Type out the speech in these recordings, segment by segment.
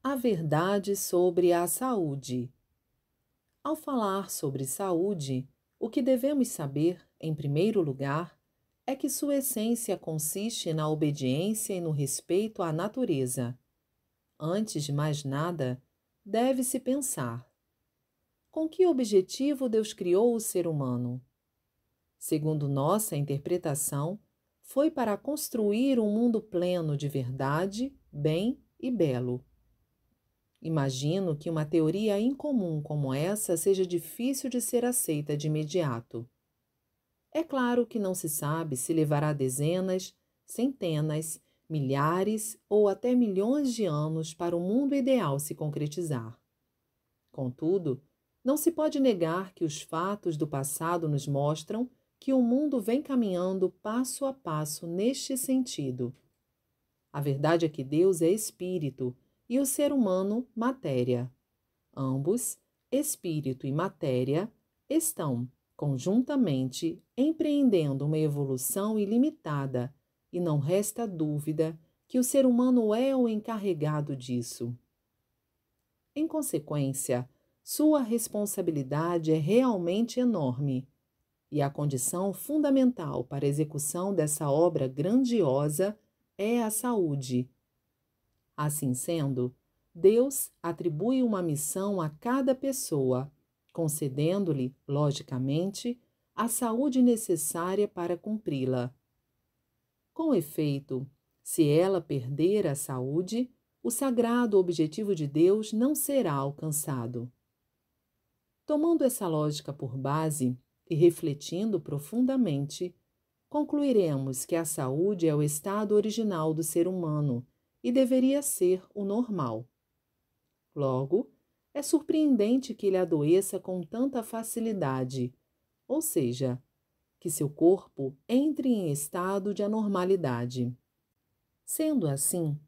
A verdade sobre a saúde. Ao falar sobre saúde, o que devemos saber, em primeiro lugar, é que sua essência consiste na obediência e no respeito à natureza. Antes de mais nada, deve-se pensar: com que objetivo Deus criou o ser humano? Segundo nossa interpretação, foi para construir um mundo pleno de verdade, bem e belo. Imagino que uma teoria incomum como essa seja difícil de ser aceita de imediato. É claro que não se sabe se levará dezenas, centenas, milhares ou até milhões de anos para o mundo ideal se concretizar. Contudo, não se pode negar que os fatos do passado nos mostram que o mundo vem caminhando passo a passo neste sentido. A verdade é que Deus é espírito e o ser humano, matéria. Ambos, espírito e matéria, estão, conjuntamente, empreendendo uma evolução ilimitada, e não resta dúvida que o ser humano é o encarregado disso. Em consequência, sua responsabilidade é realmente enorme, e a condição fundamental para a execução dessa obra grandiosa é a saúde. Assim sendo, Deus atribui uma missão a cada pessoa, concedendo-lhe, logicamente, a saúde necessária para cumpri-la. Com efeito, se ela perder a saúde, o sagrado objetivo de Deus não será alcançado. Tomando essa lógica por base e refletindo profundamente, concluiremos que a saúde é o estado original do ser humano e deveria ser o normal. Logo, é surpreendente que ele adoeça com tanta facilidade, ou seja, que seu corpo entre em estado de anormalidade. Sendo assim,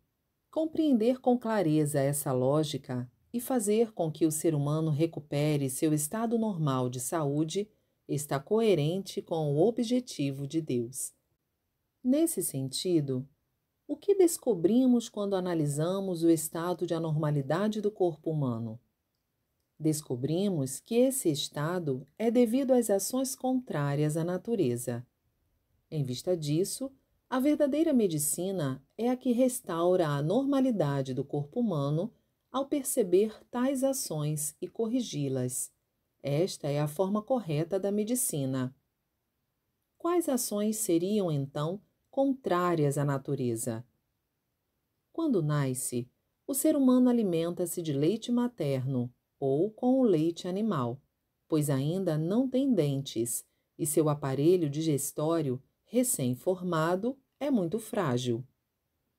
compreender com clareza essa lógica e fazer com que o ser humano recupere seu estado normal de saúde está coerente com o objetivo de Deus. Nesse sentido, o que descobrimos quando analisamos o estado de anormalidade do corpo humano? Descobrimos que esse estado é devido às ações contrárias à natureza. Em vista disso, a verdadeira medicina é a que restaura a normalidade do corpo humano ao perceber tais ações e corrigi-las. Esta é a forma correta da medicina. Quais ações seriam, então, contrárias à natureza? Quando nasce, o ser humano alimenta-se de leite materno ou com o leite animal, pois ainda não tem dentes e seu aparelho digestório, recém-formado, é muito frágil.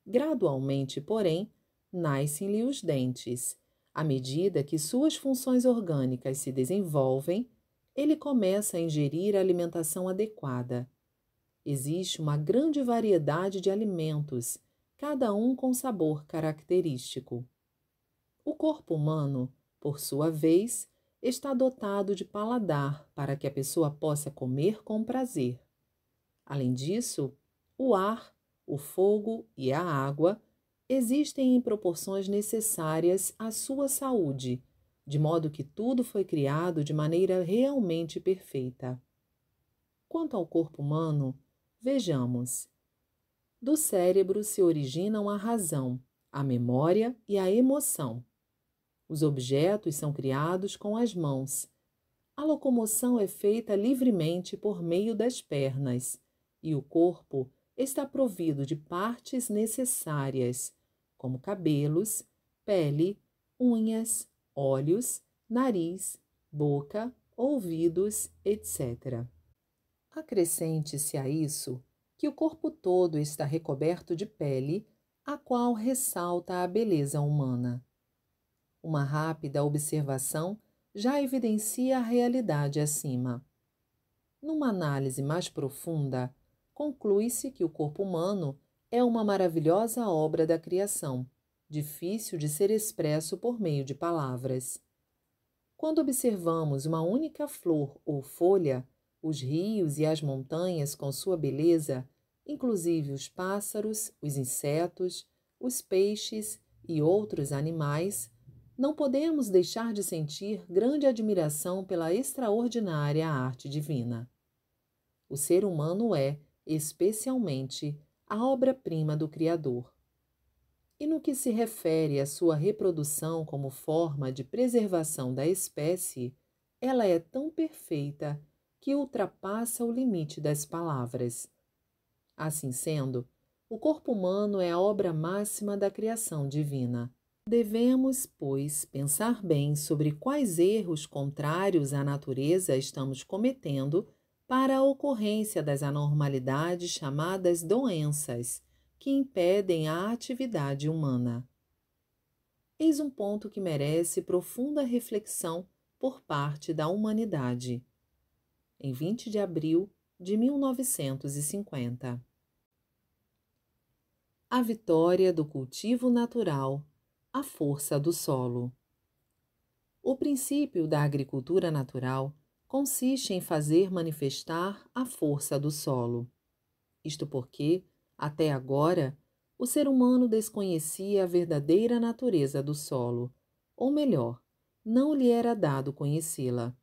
Gradualmente, porém, nascem-lhe os dentes. À medida que suas funções orgânicas se desenvolvem, ele começa a ingerir a alimentação adequada. Existe uma grande variedade de alimentos, cada um com sabor característico. O corpo humano, por sua vez, está dotado de paladar para que a pessoa possa comer com prazer. Além disso, o ar, o fogo e a água existem em proporções necessárias à sua saúde, de modo que tudo foi criado de maneira realmente perfeita. Quanto ao corpo humano, vejamos. Do cérebro se originam a razão, a memória e a emoção. Os objetos são criados com as mãos. A locomoção é feita livremente por meio das pernas, e o corpo está provido de partes necessárias, como cabelos, pele, unhas, olhos, nariz, boca, ouvidos, etc. Acrescente-se a isso que o corpo todo está recoberto de pele, a qual ressalta a beleza humana. Uma rápida observação já evidencia a realidade acima. Numa análise mais profunda, conclui-se que o corpo humano é uma maravilhosa obra da criação, difícil de ser expresso por meio de palavras. Quando observamos uma única flor ou folha, os rios e as montanhas com sua beleza, inclusive os pássaros, os insetos, os peixes e outros animais, não podemos deixar de sentir grande admiração pela extraordinária arte divina. O ser humano é, especialmente, a obra-prima do Criador. E no que se refere à sua reprodução como forma de preservação da espécie, ela é tão perfeita que ultrapassa o limite das palavras. Assim sendo, o corpo humano é a obra máxima da criação divina. Devemos, pois, pensar bem sobre quais erros contrários à natureza estamos cometendo para a ocorrência das anormalidades chamadas doenças, que impedem a atividade humana. Eis um ponto que merece profunda reflexão por parte da humanidade. Em 20 de abril de 1950. A vitória do cultivo natural, a força do solo. O princípio da agricultura natural consiste em fazer manifestar a força do solo. Isto porque, até agora, o ser humano desconhecia a verdadeira natureza do solo, ou melhor, não lhe era dado conhecê-la.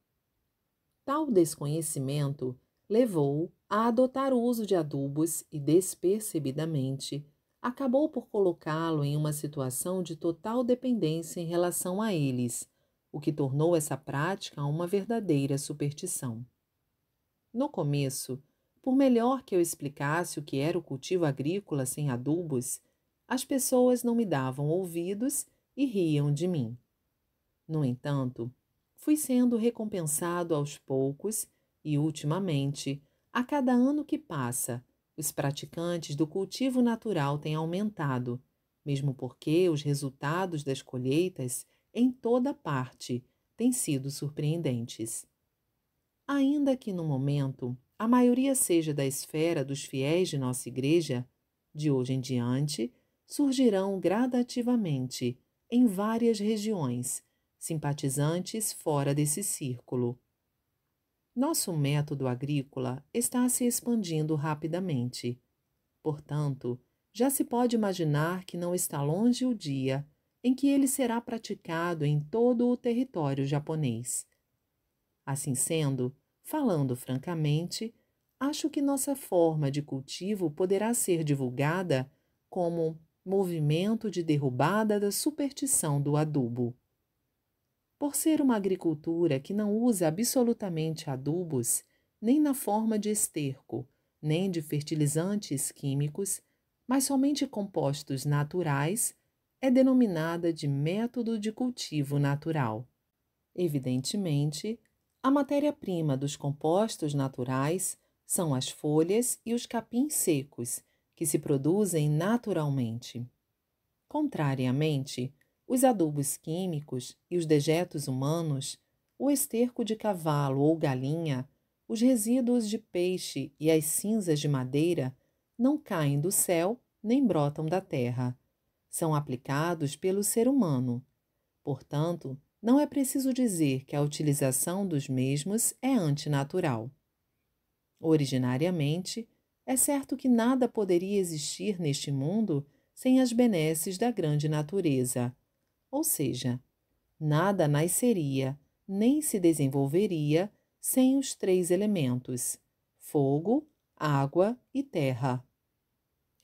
Tal desconhecimento levou-o a adotar o uso de adubos e, despercebidamente, acabou por colocá-lo em uma situação de total dependência em relação a eles, o que tornou essa prática uma verdadeira superstição. No começo, por melhor que eu explicasse o que era o cultivo agrícola sem adubos, as pessoas não me davam ouvidos e riam de mim. No entanto, fui sendo recompensado aos poucos e, ultimamente, a cada ano que passa, os praticantes do cultivo natural têm aumentado, mesmo porque os resultados das colheitas, em toda parte, têm sido surpreendentes. Ainda que, no momento, a maioria seja da esfera dos fiéis de nossa Igreja, de hoje em diante, surgirão gradativamente, em várias regiões, simpatizantes fora desse círculo. Nosso método agrícola está se expandindo rapidamente. Portanto, já se pode imaginar que não está longe o dia em que ele será praticado em todo o território japonês. Assim sendo, falando francamente, acho que nossa forma de cultivo poderá ser divulgada como movimento de derrubada da superstição do adubo. Por ser uma agricultura que não usa absolutamente adubos, nem na forma de esterco, nem de fertilizantes químicos, mas somente compostos naturais, é denominada de método de cultivo natural. Evidentemente, a matéria-prima dos compostos naturais são as folhas e os capins secos, que se produzem naturalmente. Contrariamente, os adubos químicos e os dejetos humanos, o esterco de cavalo ou galinha, os resíduos de peixe e as cinzas de madeira não caem do céu nem brotam da terra. São aplicados pelo ser humano. Portanto, não é preciso dizer que a utilização dos mesmos é antinatural. Originariamente, é certo que nada poderia existir neste mundo sem as benesses da grande natureza, ou seja, nada nasceria nem se desenvolveria sem os três elementos: fogo, água e terra.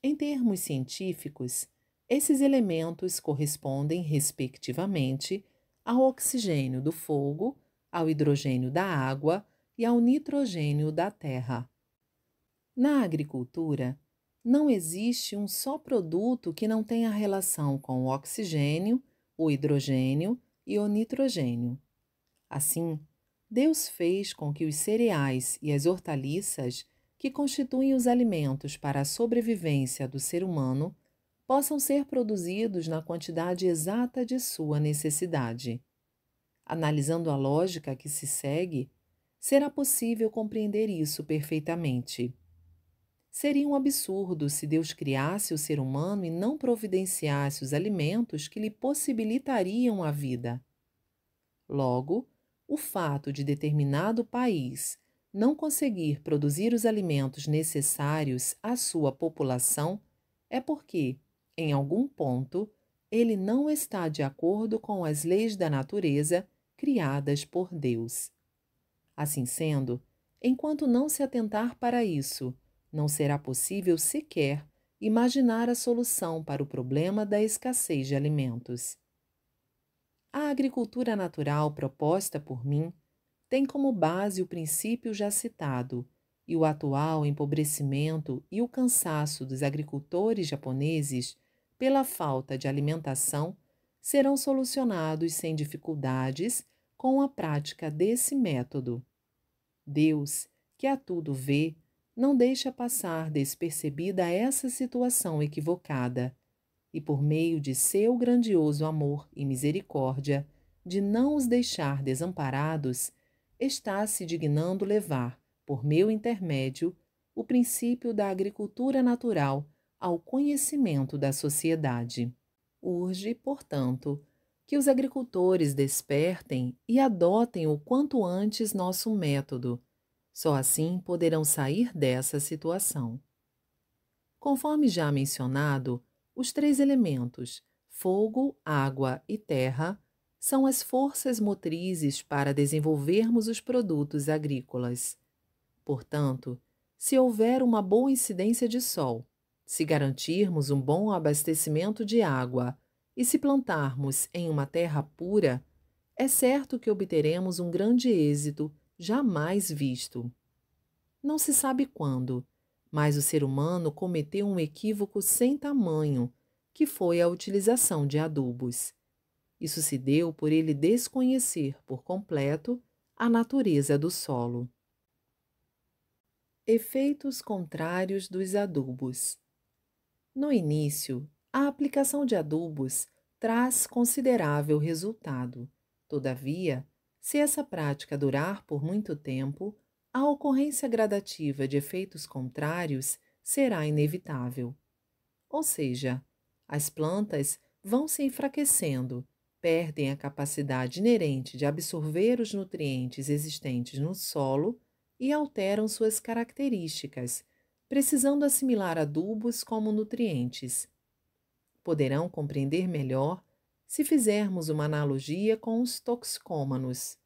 Em termos científicos, esses elementos correspondem, respectivamente, ao oxigênio do fogo, ao hidrogênio da água e ao nitrogênio da terra. Na agricultura, não existe um só produto que não tenha relação com o oxigênio, o hidrogênio e o nitrogênio. Assim, Deus fez com que os cereais e as hortaliças, que constituem os alimentos para a sobrevivência do ser humano, possam ser produzidos na quantidade exata de sua necessidade. Analisando a lógica que se segue, será possível compreender isso perfeitamente. Seria um absurdo se Deus criasse o ser humano e não providenciasse os alimentos que lhe possibilitariam a vida. Logo, o fato de determinado país não conseguir produzir os alimentos necessários à sua população é porque, em algum ponto, ele não está de acordo com as leis da natureza criadas por Deus. Assim sendo, enquanto não se atentar para isso, não será possível sequer imaginar a solução para o problema da escassez de alimentos. A agricultura natural proposta por mim tem como base o princípio já citado, e o atual empobrecimento e o cansaço dos agricultores japoneses pela falta de alimentação serão solucionados sem dificuldades com a prática desse método. Deus, que a tudo vê, não deixa passar despercebida essa situação equivocada, e por meio de seu grandioso amor e misericórdia, de não os deixar desamparados, está se dignando levar, por meu intermédio, o princípio da agricultura natural ao conhecimento da sociedade. Urge, portanto, que os agricultores despertem e adotem o quanto antes nosso método. Só assim poderão sair dessa situação. Conforme já mencionado, os três elementos, fogo, água e terra, são as forças motrizes para desenvolvermos os produtos agrícolas. Portanto, se houver uma boa incidência de sol, se garantirmos um bom abastecimento de água e se plantarmos em uma terra pura, é certo que obteremos um grande êxito jamais visto. Não se sabe quando, mas o ser humano cometeu um equívoco sem tamanho, que foi a utilização de adubos. Isso se deu por ele desconhecer por completo a natureza do solo. Efeitos contrários dos adubos. No início, a aplicação de adubos traz considerável resultado. Todavia, se essa prática durar por muito tempo, a ocorrência gradativa de efeitos contrários será inevitável. Ou seja, as plantas vão se enfraquecendo, perdem a capacidade inerente de absorver os nutrientes existentes no solo e alteram suas características, precisando assimilar adubos como nutrientes. Poderão compreender melhor se fizermos uma analogia com os toxicômanos.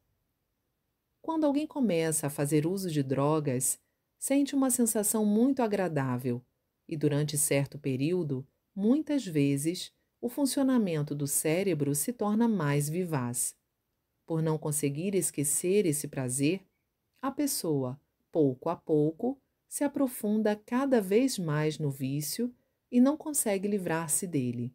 Quando alguém começa a fazer uso de drogas, sente uma sensação muito agradável e, durante certo período, muitas vezes, o funcionamento do cérebro se torna mais vivaz. Por não conseguir esquecer esse prazer, a pessoa, pouco a pouco, se aprofunda cada vez mais no vício e não consegue livrar-se dele.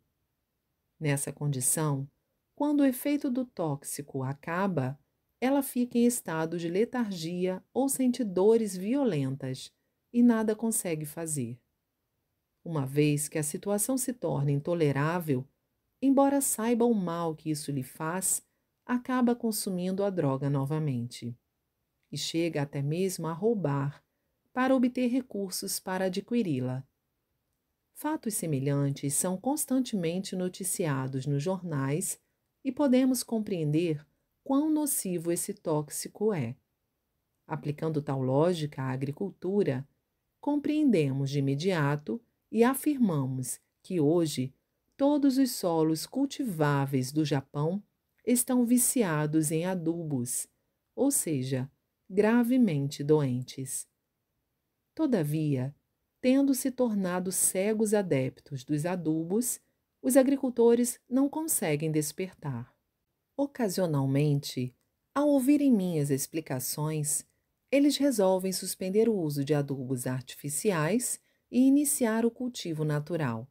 Nessa condição, quando o efeito do tóxico acaba, ela fica em estado de letargia ou sente dores violentas e nada consegue fazer. Uma vez que a situação se torna intolerável, embora saiba o mal que isso lhe faz, acaba consumindo a droga novamente. E chega até mesmo a roubar, para obter recursos para adquiri-la. Fatos semelhantes são constantemente noticiados nos jornais e podemos compreender quão nocivo esse tóxico é. Aplicando tal lógica à agricultura, compreendemos de imediato e afirmamos que hoje todos os solos cultiváveis do Japão estão viciados em adubos, ou seja, gravemente doentes. Todavia, tendo se tornado cegos adeptos dos adubos, os agricultores não conseguem despertar. Ocasionalmente, ao ouvirem minhas explicações, eles resolvem suspender o uso de adubos artificiais e iniciar o cultivo natural.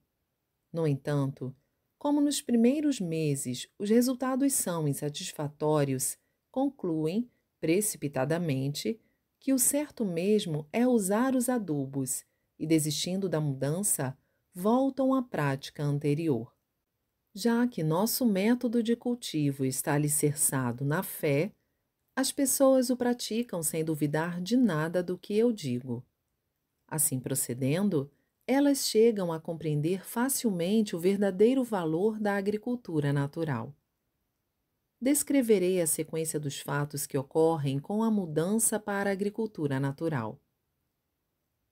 No entanto, como nos primeiros meses os resultados são insatisfatórios, concluem, precipitadamente, que o certo mesmo é usar os adubos e, desistindo da mudança, voltam à prática anterior. Já que nosso método de cultivo está alicerçado na fé, as pessoas o praticam sem duvidar de nada do que eu digo. Assim procedendo, elas chegam a compreender facilmente o verdadeiro valor da agricultura natural. Descreverei a sequência dos fatos que ocorrem com a mudança para a agricultura natural.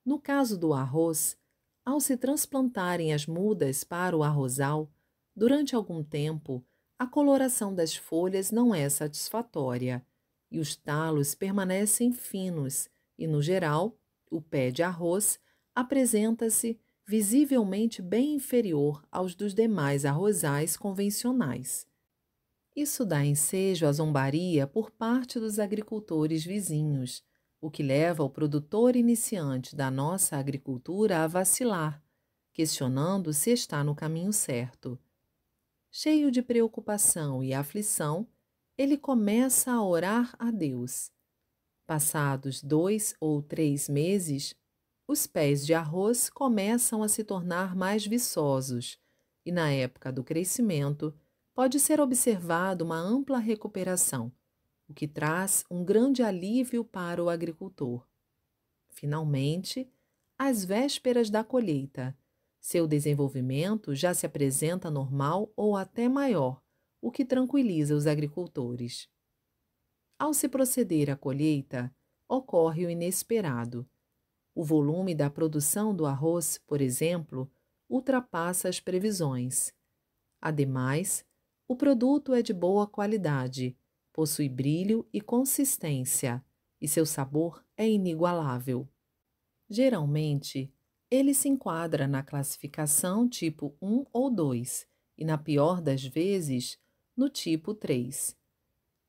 No caso do arroz, ao se transplantarem as mudas para o arrozal, Durante algum tempo, a coloração das folhas não é satisfatória e os talos permanecem finos e, no geral, o pé de arroz apresenta-se visivelmente bem inferior aos dos demais arrozais convencionais. Isso dá ensejo à zombaria por parte dos agricultores vizinhos, o que leva o produtor iniciante da nossa agricultura a vacilar, questionando se está no caminho certo. Cheio de preocupação e aflição, ele começa a orar a Deus. Passados 2 ou 3 meses, os pés de arroz começam a se tornar mais viçosos e, na época do crescimento, pode ser observado uma ampla recuperação, o que traz um grande alívio para o agricultor. Finalmente, às vésperas da colheita, seu desenvolvimento já se apresenta normal ou até maior, o que tranquiliza os agricultores. Ao se proceder à colheita, ocorre o inesperado. O volume da produção do arroz, por exemplo, ultrapassa as previsões. Ademais, o produto é de boa qualidade, possui brilho e consistência, e seu sabor é inigualável. Geralmente, ele se enquadra na classificação tipo 1 ou 2 e, na pior das vezes, no tipo 3.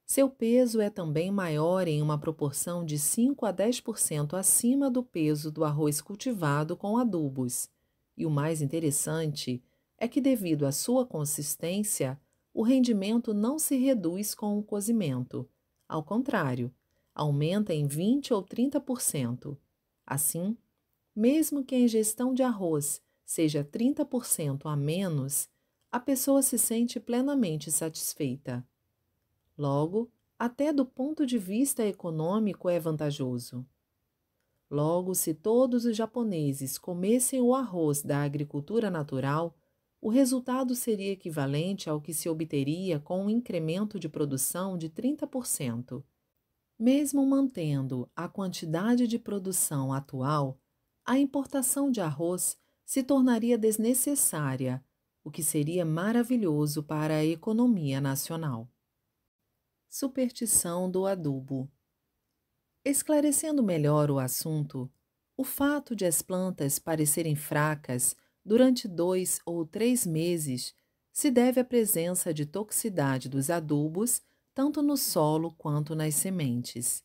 Seu peso é também maior em uma proporção de 5 a 10% acima do peso do arroz cultivado com adubos. E o mais interessante é que, devido à sua consistência, o rendimento não se reduz com o cozimento. Ao contrário, aumenta em 20 ou 30%. Assim, mesmo que a ingestão de arroz seja 30% a menos, a pessoa se sente plenamente satisfeita. Logo, até do ponto de vista econômico é vantajoso. Logo, se todos os japoneses comessem o arroz da agricultura natural, o resultado seria equivalente ao que se obteria com um incremento de produção de 30%. Mesmo mantendo a quantidade de produção atual, a importação de arroz se tornaria desnecessária, o que seria maravilhoso para a economia nacional. Superstição do adubo. Esclarecendo melhor o assunto, o fato de as plantas parecerem fracas durante 2 ou 3 meses se deve à presença de toxicidade dos adubos, tanto no solo quanto nas sementes.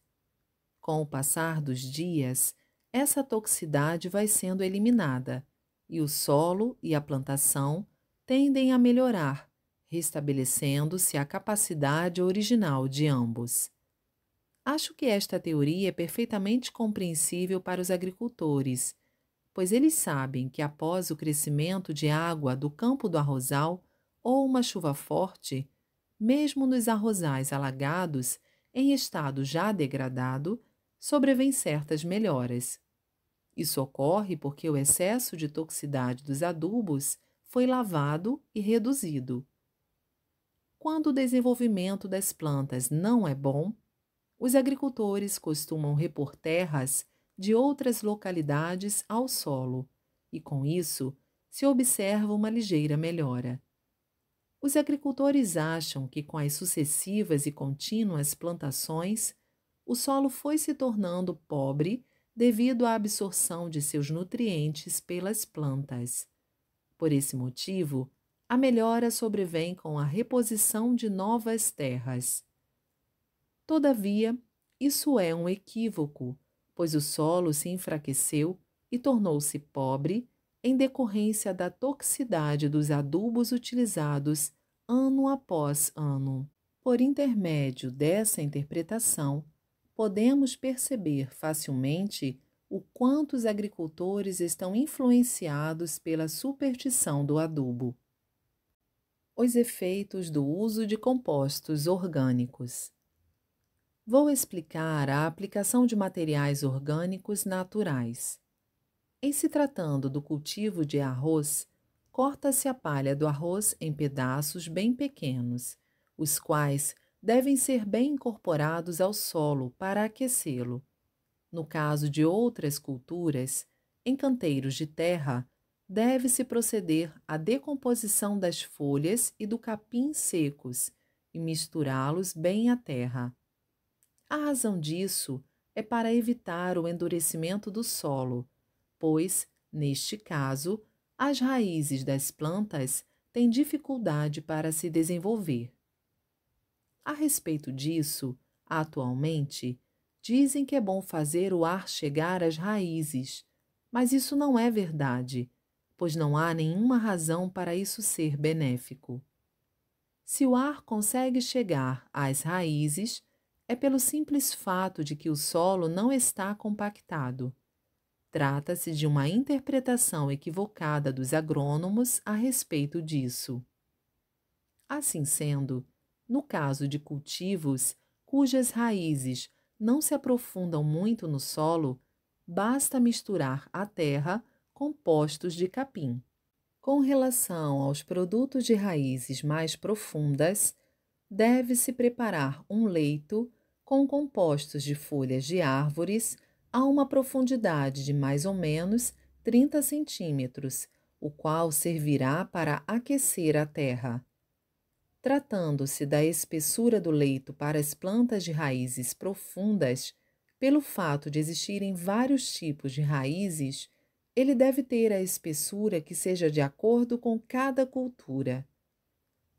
Com o passar dos dias, essa toxicidade vai sendo eliminada e o solo e a plantação tendem a melhorar, restabelecendo-se a capacidade original de ambos. Acho que esta teoria é perfeitamente compreensível para os agricultores, pois eles sabem que após o crescimento de água do campo do arrozal ou uma chuva forte, mesmo nos arrozais alagados em estado já degradado, sobrevêm certas melhoras. Isso ocorre porque o excesso de toxicidade dos adubos foi lavado e reduzido. Quando o desenvolvimento das plantas não é bom, os agricultores costumam repor terras de outras localidades ao solo e, com isso, se observa uma ligeira melhora. Os agricultores acham que, com as sucessivas e contínuas plantações, o solo foi se tornando pobre devido à absorção de seus nutrientes pelas plantas. Por esse motivo, a melhora sobrevém com a reposição de novas terras. Todavia, isso é um equívoco, pois o solo se enfraqueceu e tornou-se pobre em decorrência da toxicidade dos adubos utilizados ano após ano. Por intermédio dessa interpretação, podemos perceber facilmente o quanto os agricultores estão influenciados pela superstição do adubo. Os efeitos do uso de compostos orgânicos. Vou explicar a aplicação de materiais orgânicos naturais. Em se tratando do cultivo de arroz, corta-se a palha do arroz em pedaços bem pequenos, os quais devem ser bem incorporados ao solo para aquecê-lo. No caso de outras culturas, em canteiros de terra, deve-se proceder à decomposição das folhas e do capim secos e misturá-los bem à terra. A razão disso é para evitar o endurecimento do solo, pois, neste caso, as raízes das plantas têm dificuldade para se desenvolver. A respeito disso, atualmente, dizem que é bom fazer o ar chegar às raízes, mas isso não é verdade, pois não há nenhuma razão para isso ser benéfico. Se o ar consegue chegar às raízes, é pelo simples fato de que o solo não está compactado. Trata-se de uma interpretação equivocada dos agrônomos a respeito disso. Assim sendo, no caso de cultivos cujas raízes não se aprofundam muito no solo, basta misturar a terra com compostos de capim. Com relação aos produtos de raízes mais profundas, deve-se preparar um leito com compostos de folhas de árvores a uma profundidade de mais ou menos 30 centímetros, o qual servirá para aquecer a terra. Tratando-se da espessura do leito para as plantas de raízes profundas, pelo fato de existirem vários tipos de raízes, ele deve ter a espessura que seja de acordo com cada cultura.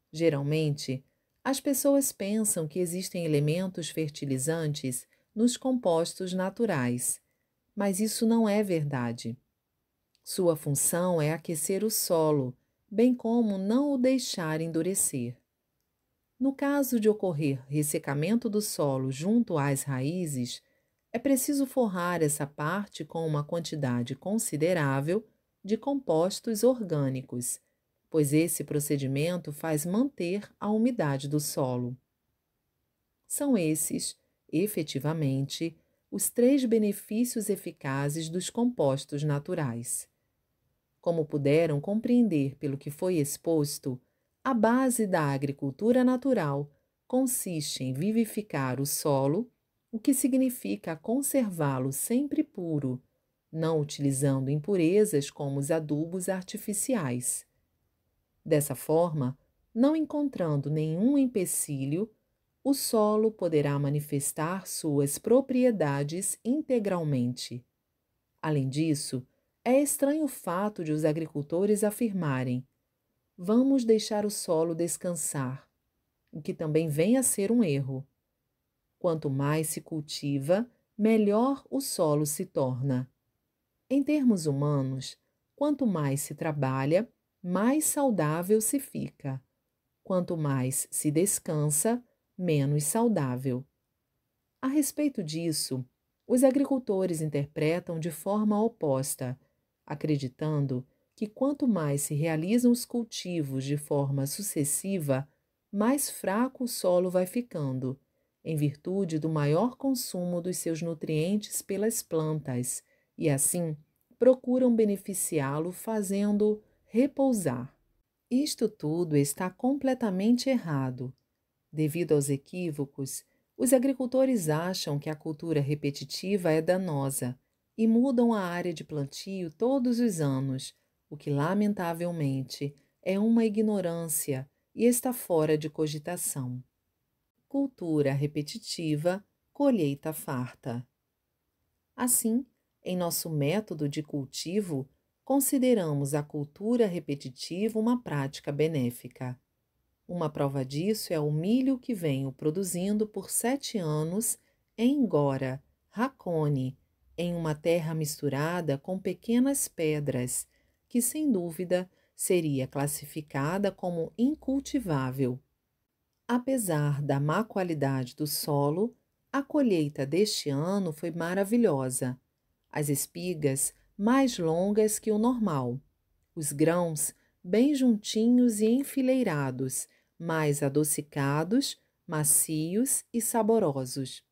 Geralmente, as pessoas pensam que existem elementos fertilizantes nos compostos naturais, mas isso não é verdade. Sua função é aquecer o solo, bem como não o deixar endurecer. No caso de ocorrer ressecamento do solo junto às raízes, é preciso forrar essa parte com uma quantidade considerável de compostos orgânicos, pois esse procedimento faz manter a umidade do solo. São esses, efetivamente, os 3 benefícios eficazes dos compostos naturais. Como puderam compreender pelo que foi exposto, a base da agricultura natural consiste em vivificar o solo, o que significa conservá-lo sempre puro, não utilizando impurezas como os adubos artificiais. Dessa forma, não encontrando nenhum empecilho, o solo poderá manifestar suas propriedades integralmente. Além disso, é estranho o fato de os agricultores afirmarem: vamos deixar o solo descansar, o que também vem a ser um erro. Quanto mais se cultiva, melhor o solo se torna. Em termos humanos, quanto mais se trabalha, mais saudável se fica. Quanto mais se descansa, menos saudável. A respeito disso, os agricultores interpretam de forma oposta, acreditando que quanto mais se realizam os cultivos de forma sucessiva, mais fraco o solo vai ficando, em virtude do maior consumo dos seus nutrientes pelas plantas, e assim procuram beneficiá-lo fazendo repousar. Isto tudo está completamente errado. Devido aos equívocos, os agricultores acham que a cultura repetitiva é danosa e mudam a área de plantio todos os anos, o que, lamentavelmente, é uma ignorância e está fora de cogitação. Cultura repetitiva, colheita farta. Assim, em nosso método de cultivo, consideramos a cultura repetitiva uma prática benéfica. Uma prova disso é o milho que venho produzindo por 7 anos em Gora, Hakone, em uma terra misturada com pequenas pedras, que sem dúvida seria classificada como incultivável. Apesar da má qualidade do solo, a colheita deste ano foi maravilhosa. As espigas mais longas que o normal, os grãos bem juntinhos e enfileirados, mais adocicados, macios e saborosos.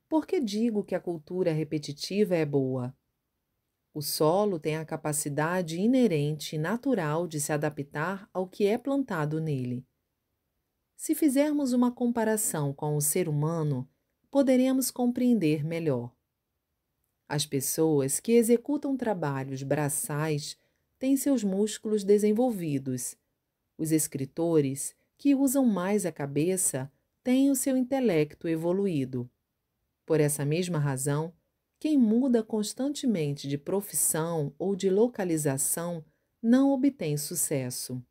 Por que digo que a cultura repetitiva é boa? O solo tem a capacidade inerente e natural de se adaptar ao que é plantado nele. Se fizermos uma comparação com o ser humano, poderemos compreender melhor. As pessoas que executam trabalhos braçais têm seus músculos desenvolvidos. Os escritores, que usam mais a cabeça, têm o seu intelecto evoluído. Por essa mesma razão, quem muda constantemente de profissão ou de localização não obtém sucesso.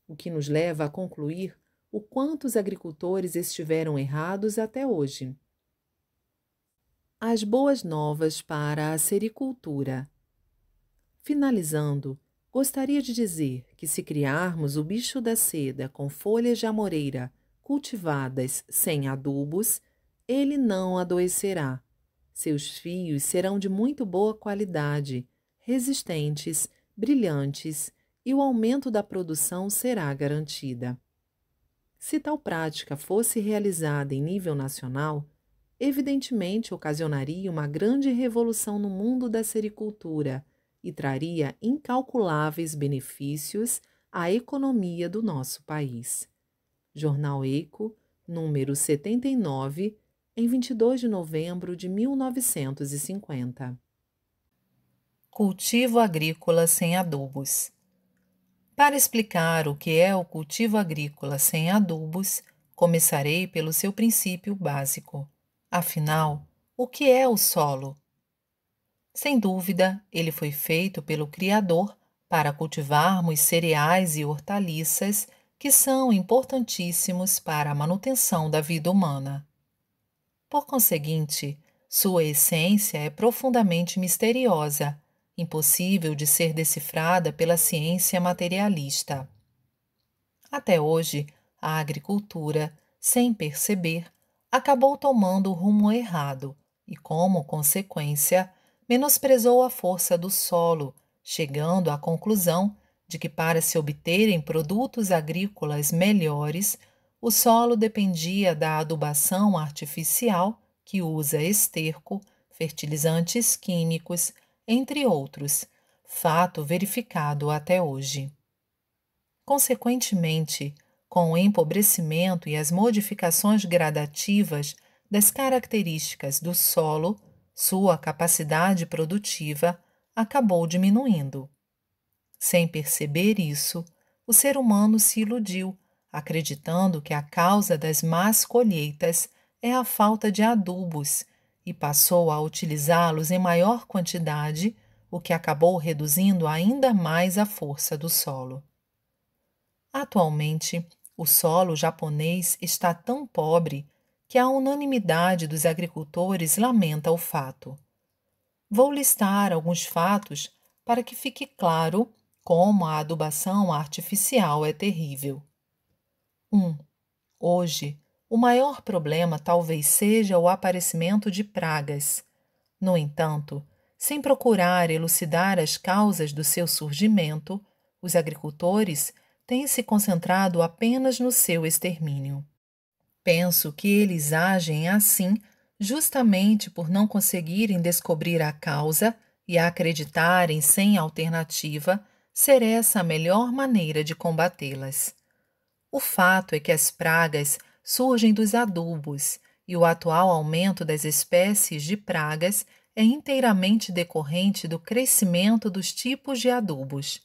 O que nos leva a concluir o quanto os agricultores estiveram errados até hoje. As boas novas para a sericultura. Finalizando, gostaria de dizer que se criarmos o bicho da seda com folhas de amoreira cultivadas sem adubos, ele não adoecerá. Seus fios serão de muito boa qualidade, resistentes, brilhantes e o aumento da produção será garantida. Se tal prática fosse realizada em nível nacional, evidentemente ocasionaria uma grande revolução no mundo da sericultura e traria incalculáveis benefícios à economia do nosso país. Jornal Eco, número 79, em 22 de novembro de 1950. Cultivo agrícola sem adubos. Para explicar o que é o cultivo agrícola sem adubos, começarei pelo seu princípio básico. Afinal, o que é o solo? Sem dúvida, ele foi feito pelo Criador para cultivarmos cereais e hortaliças que são importantíssimos para a manutenção da vida humana. Por conseguinte, sua essência é profundamente misteriosa, impossível de ser decifrada pela ciência materialista. Até hoje, a agricultura, sem perceber, acabou tomando o rumo errado e, como consequência, menosprezou a força do solo, chegando à conclusão de que para se obterem produtos agrícolas melhores, o solo dependia da adubação artificial, que usa esterco, fertilizantes químicos, entre outros, fato verificado até hoje. Consequentemente, com o empobrecimento e as modificações gradativas das características do solo, sua capacidade produtiva acabou diminuindo. Sem perceber isso, o ser humano se iludiu, acreditando que a causa das más colheitas é a falta de adubos, e passou a utilizá-los em maior quantidade, o que acabou reduzindo ainda mais a força do solo. Atualmente, o solo japonês está tão pobre que a unanimidade dos agricultores lamenta o fato. Vou listar alguns fatos para que fique claro como a adubação artificial é terrível. 1. Hoje, o maior problema talvez seja o aparecimento de pragas. No entanto, sem procurar elucidar as causas do seu surgimento, os agricultores têm se concentrado apenas no seu extermínio. Penso que eles agem assim justamente por não conseguirem descobrir a causa e acreditarem sem alternativa ser essa a melhor maneira de combatê-las. O fato é que as pragas surgem dos adubos e o atual aumento das espécies de pragas é inteiramente decorrente do crescimento dos tipos de adubos.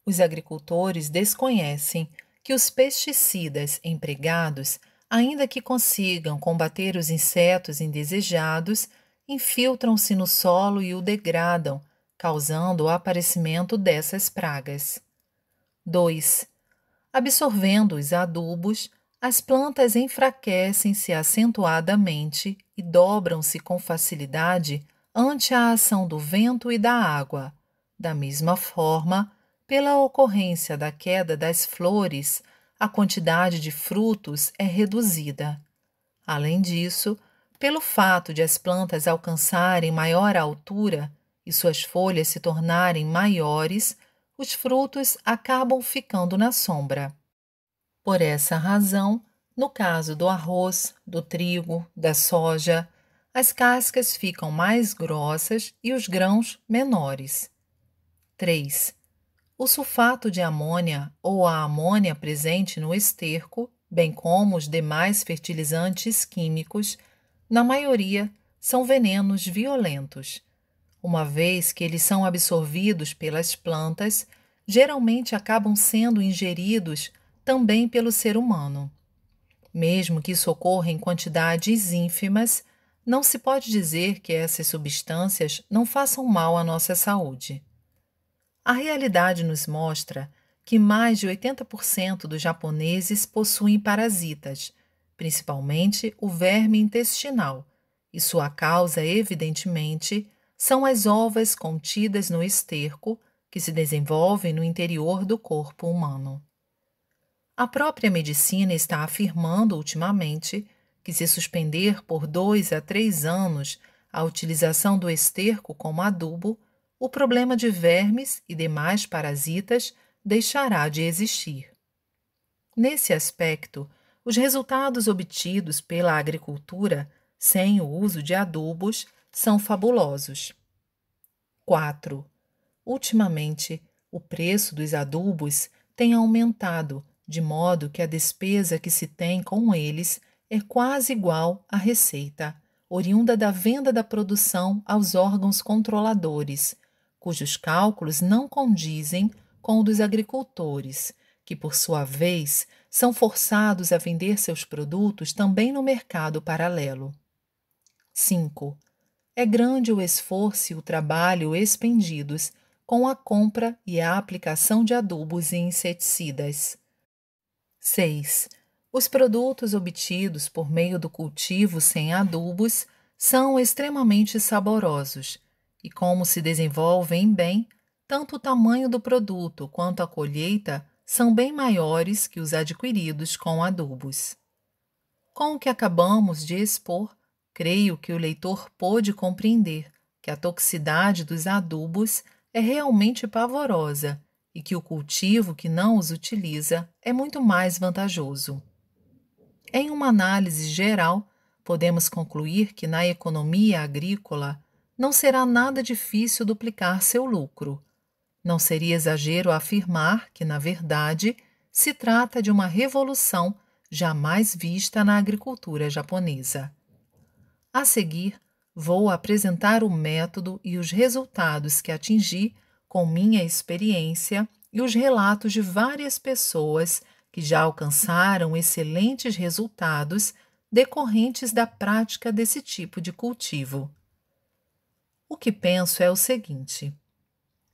Os agricultores desconhecem que os pesticidas empregados, ainda que consigam combater os insetos indesejados, infiltram-se no solo e o degradam, causando o aparecimento dessas pragas. 2. Absorvendo os adubos, as plantas enfraquecem-se acentuadamente e dobram-se com facilidade ante a ação do vento e da água. Da mesma forma, pela ocorrência da queda das flores, a quantidade de frutos é reduzida. Além disso, pelo fato de as plantas alcançarem maior altura e suas folhas se tornarem maiores, os frutos acabam ficando na sombra. Por essa razão, no caso do arroz, do trigo, da soja, as cascas ficam mais grossas e os grãos menores. 3. O sulfato de amônia ou a amônia presente no esterco, bem como os demais fertilizantes químicos, na maioria são venenos violentos. uma vez que eles são absorvidos pelas plantas, geralmente acabam sendo ingeridos também pelo ser humano. Mesmo que isso ocorra em quantidades ínfimas, não se pode dizer que essas substâncias não façam mal à nossa saúde. A realidade nos mostra que mais de 80% dos japoneses possuem parasitas, principalmente o verme intestinal, e sua causa, evidentemente, são as ovas contidas no esterco que se desenvolvem no interior do corpo humano. A própria medicina está afirmando ultimamente que, se suspender por 2 a 3 anos a utilização do esterco como adubo, o problema de vermes e demais parasitas deixará de existir. Nesse aspecto, os resultados obtidos pela agricultura sem o uso de adubos são fabulosos. 4. Ultimamente, o preço dos adubos tem aumentado, de modo que a despesa que se tem com eles é quase igual à receita, oriunda da venda da produção aos órgãos controladores, cujos cálculos não condizem com o dos agricultores, que, por sua vez, são forçados a vender seus produtos também no mercado paralelo. 5. É grande o esforço e o trabalho expendidos com a compra e a aplicação de adubos e inseticidas. 6. Os produtos obtidos por meio do cultivo sem adubos são extremamente saborosos e, como se desenvolvem bem, tanto o tamanho do produto quanto a colheita são bem maiores que os adquiridos com adubos. Com o que acabamos de expor, creio que o leitor pôde compreender que a toxicidade dos adubos é realmente pavorosa e que o cultivo que não os utiliza é muito mais vantajoso. Em uma análise geral, podemos concluir que na economia agrícola não será nada difícil duplicar seu lucro. Não seria exagero afirmar que, na verdade, se trata de uma revolução jamais vista na agricultura japonesa. A seguir, vou apresentar o método e os resultados que atingi com minha experiência e os relatos de várias pessoas que já alcançaram excelentes resultados decorrentes da prática desse tipo de cultivo. O que penso é o seguinte: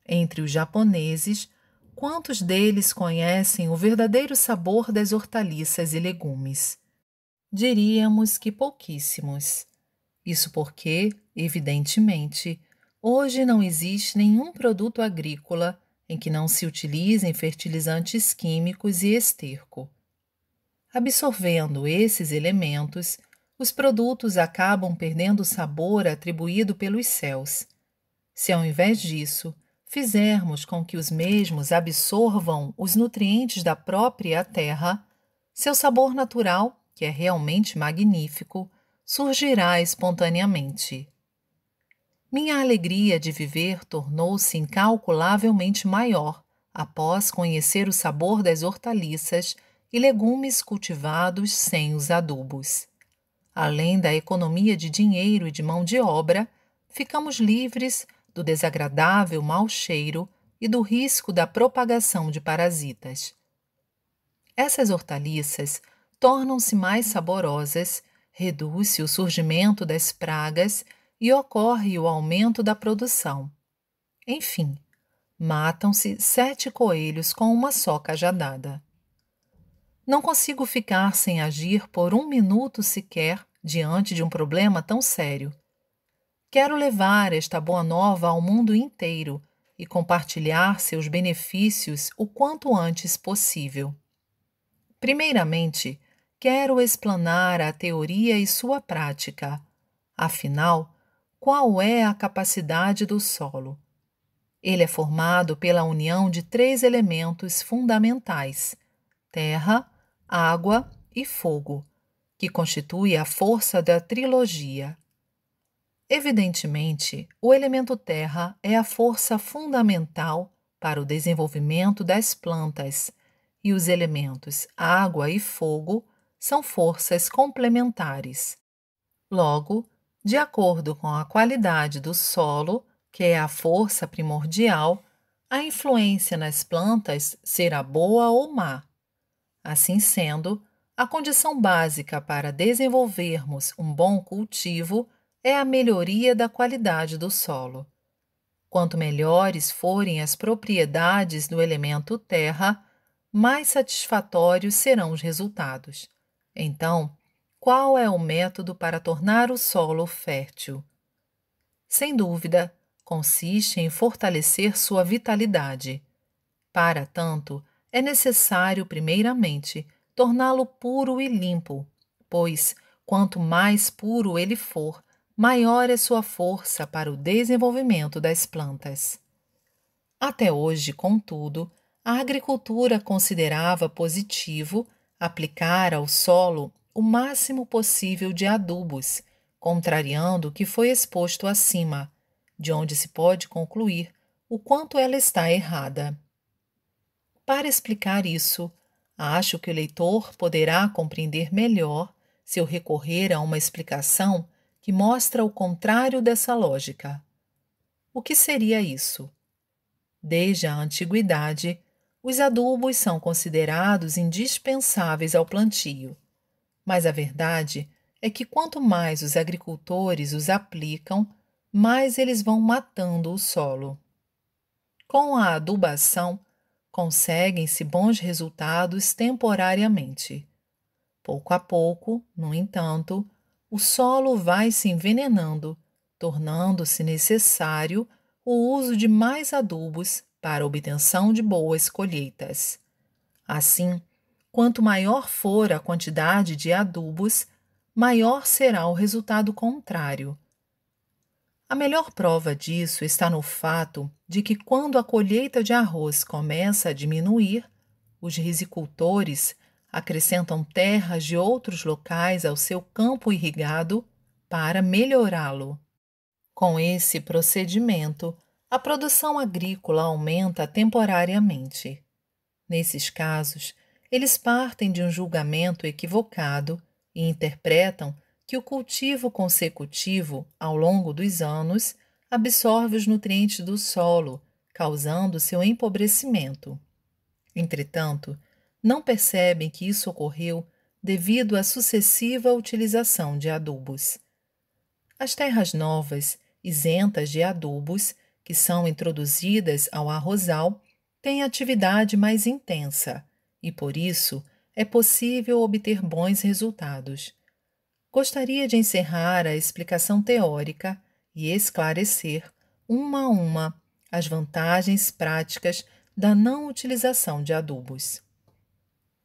entre os japoneses, quantos deles conhecem o verdadeiro sabor das hortaliças e legumes? Diríamos que pouquíssimos. Isso porque, evidentemente, hoje não existe nenhum produto agrícola em que não se utilizem fertilizantes químicos e esterco. Absorvendo esses elementos, os produtos acabam perdendo o sabor atribuído pelos céus. Se, ao invés disso, fizermos com que os mesmos absorvam os nutrientes da própria terra, seu sabor natural, que é realmente magnífico, surgirá espontaneamente. Minha alegria de viver tornou-se incalculavelmente maior após conhecer o sabor das hortaliças e legumes cultivados sem os adubos. Além da economia de dinheiro e de mão de obra, ficamos livres do desagradável mau cheiro e do risco da propagação de parasitas. Essas hortaliças tornam-se mais saborosas, reduz-se o surgimento das pragas e ocorre o aumento da produção. Enfim, matam-se 7 coelhos com uma só cajadada. Não consigo ficar sem agir por 1 minuto sequer diante de um problema tão sério. Quero levar esta boa nova ao mundo inteiro e compartilhar seus benefícios o quanto antes possível. Primeiramente, quero explanar a teoria e sua prática. Afinal, qual é a capacidade do solo? Ele é formado pela união de 3 elementos fundamentais: terra, água e fogo, que constitui a força da trilogia. Evidentemente, o elemento terra é a força fundamental para o desenvolvimento das plantas, e os elementos água e fogo são forças complementares. Logo, de acordo com a qualidade do solo, que é a força primordial, a influência nas plantas será boa ou má. Assim sendo, a condição básica para desenvolvermos um bom cultivo é a melhoria da qualidade do solo. Quanto melhores forem as propriedades do elemento terra, mais satisfatórios serão os resultados. Então, qual é o método para tornar o solo fértil? Sem dúvida, consiste em fortalecer sua vitalidade. Para tanto, é necessário, primeiramente, torná-lo puro e limpo, pois, quanto mais puro ele for, maior é sua força para o desenvolvimento das plantas. Até hoje, contudo, a agricultura considerava positivo aplicar ao solo o máximo possível de adubos, contrariando o que foi exposto acima, de onde se pode concluir o quanto ela está errada. Para explicar isso, acho que o leitor poderá compreender melhor se eu recorrer a uma explicação que mostra o contrário dessa lógica. O que seria isso? Desde a antiguidade, os adubos são considerados indispensáveis ao plantio, mas a verdade é que quanto mais os agricultores os aplicam, mais eles vão matando o solo. Com a adubação, conseguem-se bons resultados temporariamente. Pouco a pouco, no entanto, o solo vai se envenenando, tornando-se necessário o uso de mais adubos para a obtenção de boas colheitas. Assim, quanto maior for a quantidade de adubos, maior será o resultado contrário. A melhor prova disso está no fato de que, quando a colheita de arroz começa a diminuir, os risicultores acrescentam terras de outros locais ao seu campo irrigado para melhorá-lo. Com esse procedimento, a produção agrícola aumenta temporariamente. Nesses casos, eles partem de um julgamento equivocado e interpretam que o cultivo consecutivo, ao longo dos anos, absorve os nutrientes do solo, causando seu empobrecimento. Entretanto, não percebem que isso ocorreu devido à sucessiva utilização de adubos. As terras novas, isentas de adubos, que são introduzidas ao arrozal, têm atividade mais intensa e, por isso, é possível obter bons resultados. Gostaria de encerrar a explicação teórica e esclarecer, uma a uma, as vantagens práticas da não utilização de adubos.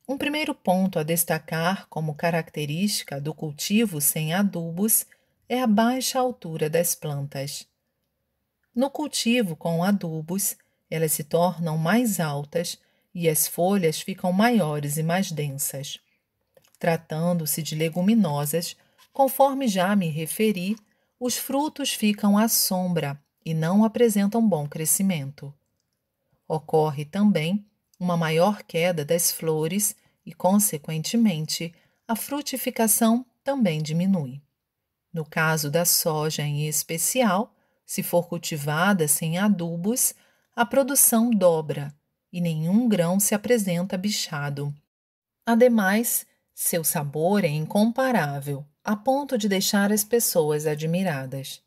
Um primeiro ponto a destacar como característica do cultivo sem adubos é a baixa altura das plantas. No cultivo com adubos, elas se tornam mais altas e as folhas ficam maiores e mais densas. Tratando-se de leguminosas, conforme já me referi, os frutos ficam à sombra e não apresentam bom crescimento. Ocorre também uma maior queda das flores e, consequentemente, a frutificação também diminui. No caso da soja em especial, se for cultivada sem adubos, a produção dobra e nenhum grão se apresenta bichado. Ademais, seu sabor é incomparável, a ponto de deixar as pessoas admiradas.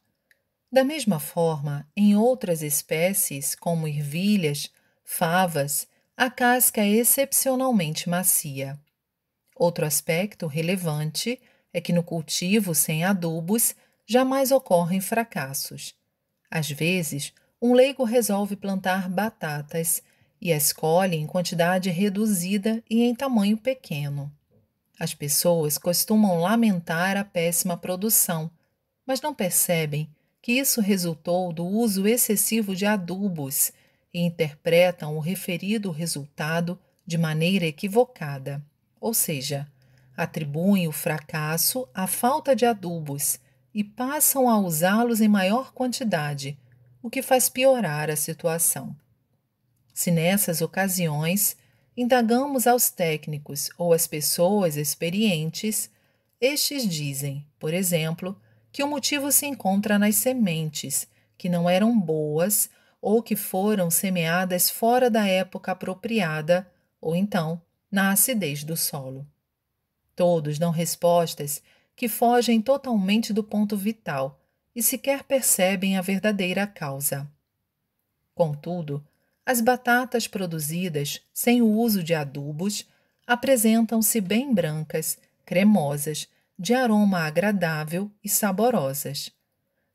Da mesma forma, em outras espécies, como ervilhas, favas, a casca é excepcionalmente macia. Outro aspecto relevante é que no cultivo sem adubos jamais ocorrem fracassos. Às vezes, um leigo resolve plantar batatas e as colhe em quantidade reduzida e em tamanho pequeno. As pessoas costumam lamentar a péssima produção, mas não percebem que isso resultou do uso excessivo de adubos e interpretam o referido resultado de maneira equivocada, ou seja, atribuem o fracasso à falta de adubos e passam a usá-los em maior quantidade, o que faz piorar a situação. Se nessas ocasiões indagamos aos técnicos ou às pessoas experientes, estes dizem, por exemplo, que o motivo se encontra nas sementes, que não eram boas ou que foram semeadas fora da época apropriada, ou então na acidez do solo. Todos dão respostas que fogem totalmente do ponto vital e sequer percebem a verdadeira causa. Contudo, as batatas produzidas sem o uso de adubos apresentam-se bem brancas, cremosas, de aroma agradável e saborosas.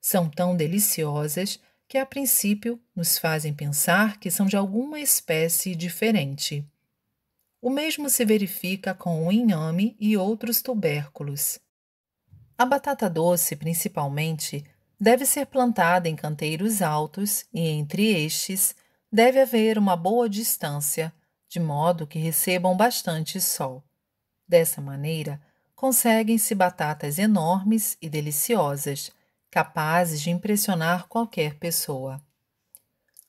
São tão deliciosas que, a princípio, nos fazem pensar que são de alguma espécie diferente. O mesmo se verifica com o inhame e outros tubérculos. A batata doce, principalmente, deve ser plantada em canteiros altos e, entre estes, deve haver uma boa distância, de modo que recebam bastante sol. Dessa maneira, conseguem-se batatas enormes e deliciosas, capazes de impressionar qualquer pessoa.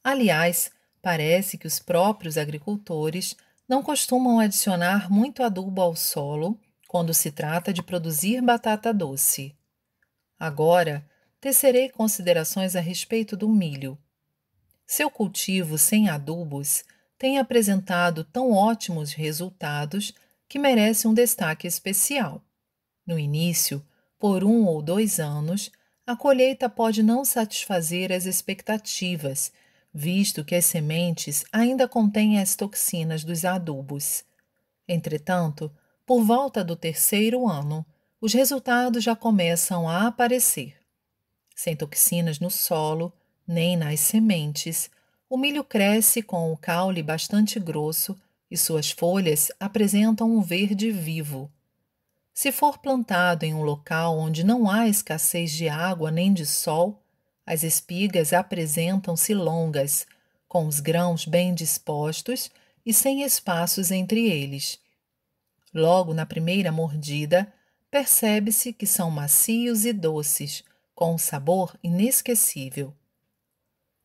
Aliás, parece que os próprios agricultores não costumam adicionar muito adubo ao solo quando se trata de produzir batata doce. Agora, tecerei considerações a respeito do milho. Seu cultivo sem adubos tem apresentado tão ótimos resultados que merece um destaque especial. No início, por 1 ou 2 anos, a colheita pode não satisfazer as expectativas, visto que as sementes ainda contêm as toxinas dos adubos. Entretanto, por volta do 3º ano, os resultados já começam a aparecer. Sem toxinas no solo, nem nas sementes, o milho cresce com o caule bastante grosso e suas folhas apresentam um verde vivo. Se for plantado em um local onde não há escassez de água nem de sol, as espigas apresentam-se longas, com os grãos bem dispostos e sem espaços entre eles. Logo na primeira mordida, percebe-se que são macios e doces, com um sabor inesquecível.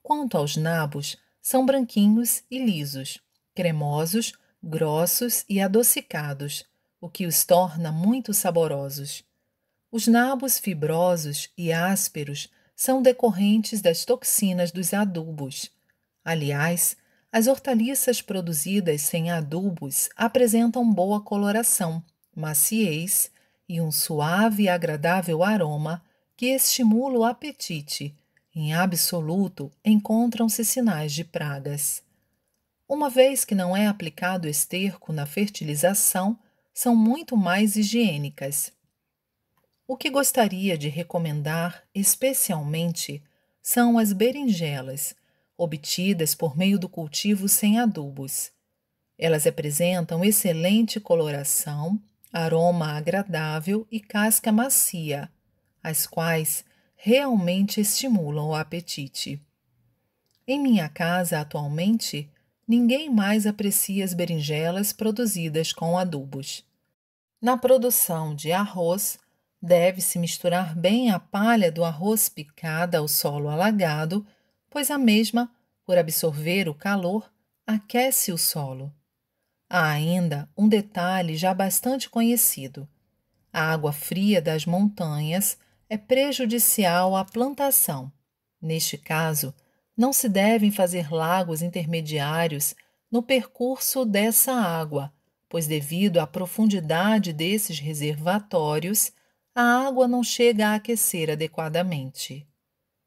Quanto aos nabos, são branquinhos e lisos, cremosos, grossos e adocicados, o que os torna muito saborosos. Os nabos fibrosos e ásperos são decorrentes das toxinas dos adubos. Aliás, as hortaliças produzidas sem adubos apresentam boa coloração, maciez e um suave e agradável aroma que estimula o apetite. Em absoluto, encontram-se sinais de pragas. Uma vez que não é aplicado esterco na fertilização, são muito mais higiênicas. O que gostaria de recomendar especialmente são as berinjelas, obtidas por meio do cultivo sem adubos. Elas apresentam excelente coloração, aroma agradável e casca macia, as quais realmente estimulam o apetite. Em minha casa, atualmente, ninguém mais aprecia as berinjelas produzidas com adubos. Na produção de arroz, deve-se misturar bem a palha do arroz picada ao solo alagado, pois a mesma, por absorver o calor, aquece o solo. Há ainda um detalhe já bastante conhecido. A água fria das montanhas é prejudicial à plantação. Neste caso, não se devem fazer lagos intermediários no percurso dessa água, pois devido à profundidade desses reservatórios, a água não chega a aquecer adequadamente.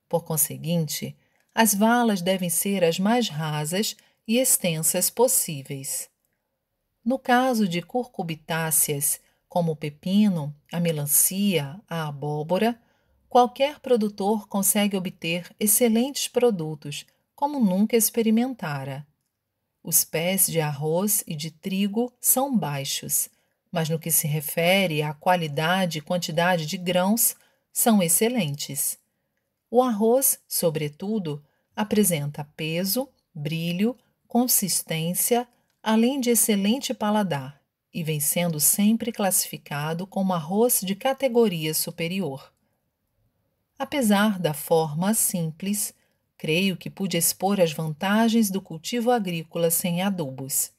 Por conseguinte, as valas devem ser as mais rasas e extensas possíveis. No caso de cucurbitáceas, como o pepino, a melancia, a abóbora, qualquer produtor consegue obter excelentes produtos, como nunca experimentara. Os pés de arroz e de trigo são baixos, mas no que se refere à qualidade e quantidade de grãos, são excelentes. O arroz, sobretudo, apresenta peso, brilho, consistência, além de excelente paladar, e vem sendo sempre classificado como arroz de categoria superior. Apesar da forma simples, creio que pude expor as vantagens do cultivo agrícola sem adubos.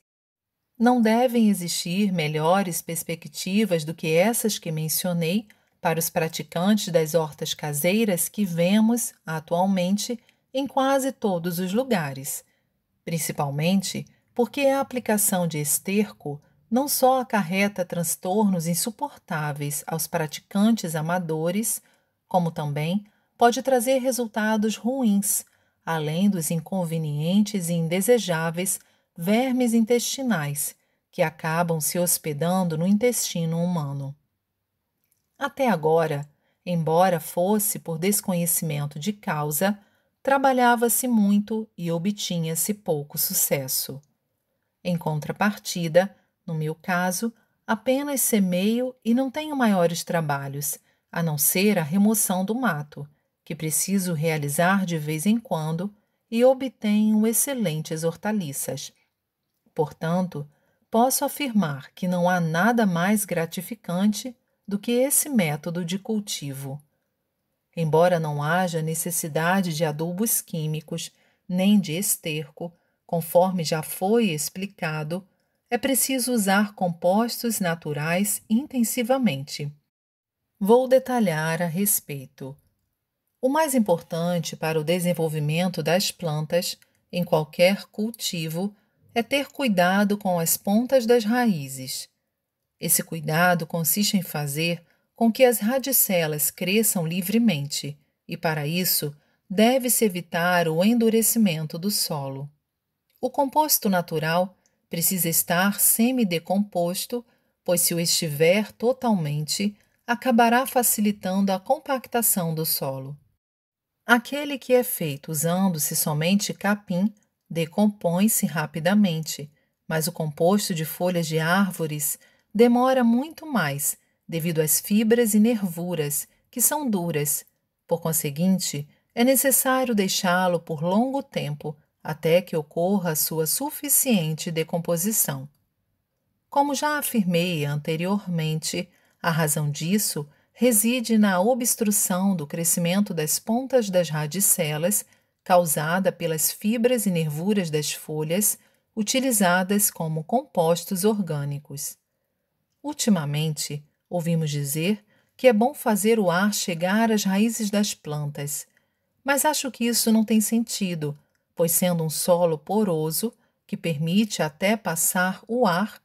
Não devem existir melhores perspectivas do que essas que mencionei para os praticantes das hortas caseiras que vemos, atualmente, em quase todos os lugares, principalmente porque a aplicação de esterco não só acarreta transtornos insuportáveis aos praticantes amadores, como também pode trazer resultados ruins, além dos inconvenientes e indesejáveis vermes intestinais que acabam se hospedando no intestino humano. Até agora, embora fosse por desconhecimento de causa, trabalhava-se muito e obtinha-se pouco sucesso. Em contrapartida, no meu caso, apenas semeio e não tenho maiores trabalhos, a não ser a remoção do mato, que preciso realizar de vez em quando, e obtenho excelentes hortaliças. Portanto, posso afirmar que não há nada mais gratificante do que esse método de cultivo. Embora não haja necessidade de adubos químicos nem de esterco, conforme já foi explicado, é preciso usar compostos naturais intensivamente. Vou detalhar a respeito. O mais importante para o desenvolvimento das plantas, em qualquer cultivo, é ter cuidado com as pontas das raízes. Esse cuidado consiste em fazer com que as radicelas cresçam livremente, e para isso deve-se evitar o endurecimento do solo. O composto natural precisa estar semidecomposto, pois se o estiver totalmente, acabará facilitando a compactação do solo. Aquele que é feito usando-se somente capim decompõe-se rapidamente, mas o composto de folhas de árvores demora muito mais, devido às fibras e nervuras, que são duras. Por conseguinte, é necessário deixá-lo por longo tempo, até que ocorra a sua suficiente decomposição. Como já afirmei anteriormente, a razão disso reside na obstrução do crescimento das pontas das radicelas, causada pelas fibras e nervuras das folhas, utilizadas como compostos orgânicos. Ultimamente, ouvimos dizer que é bom fazer o ar chegar às raízes das plantas, mas acho que isso não tem sentido, pois sendo um solo poroso, que permite até passar o ar,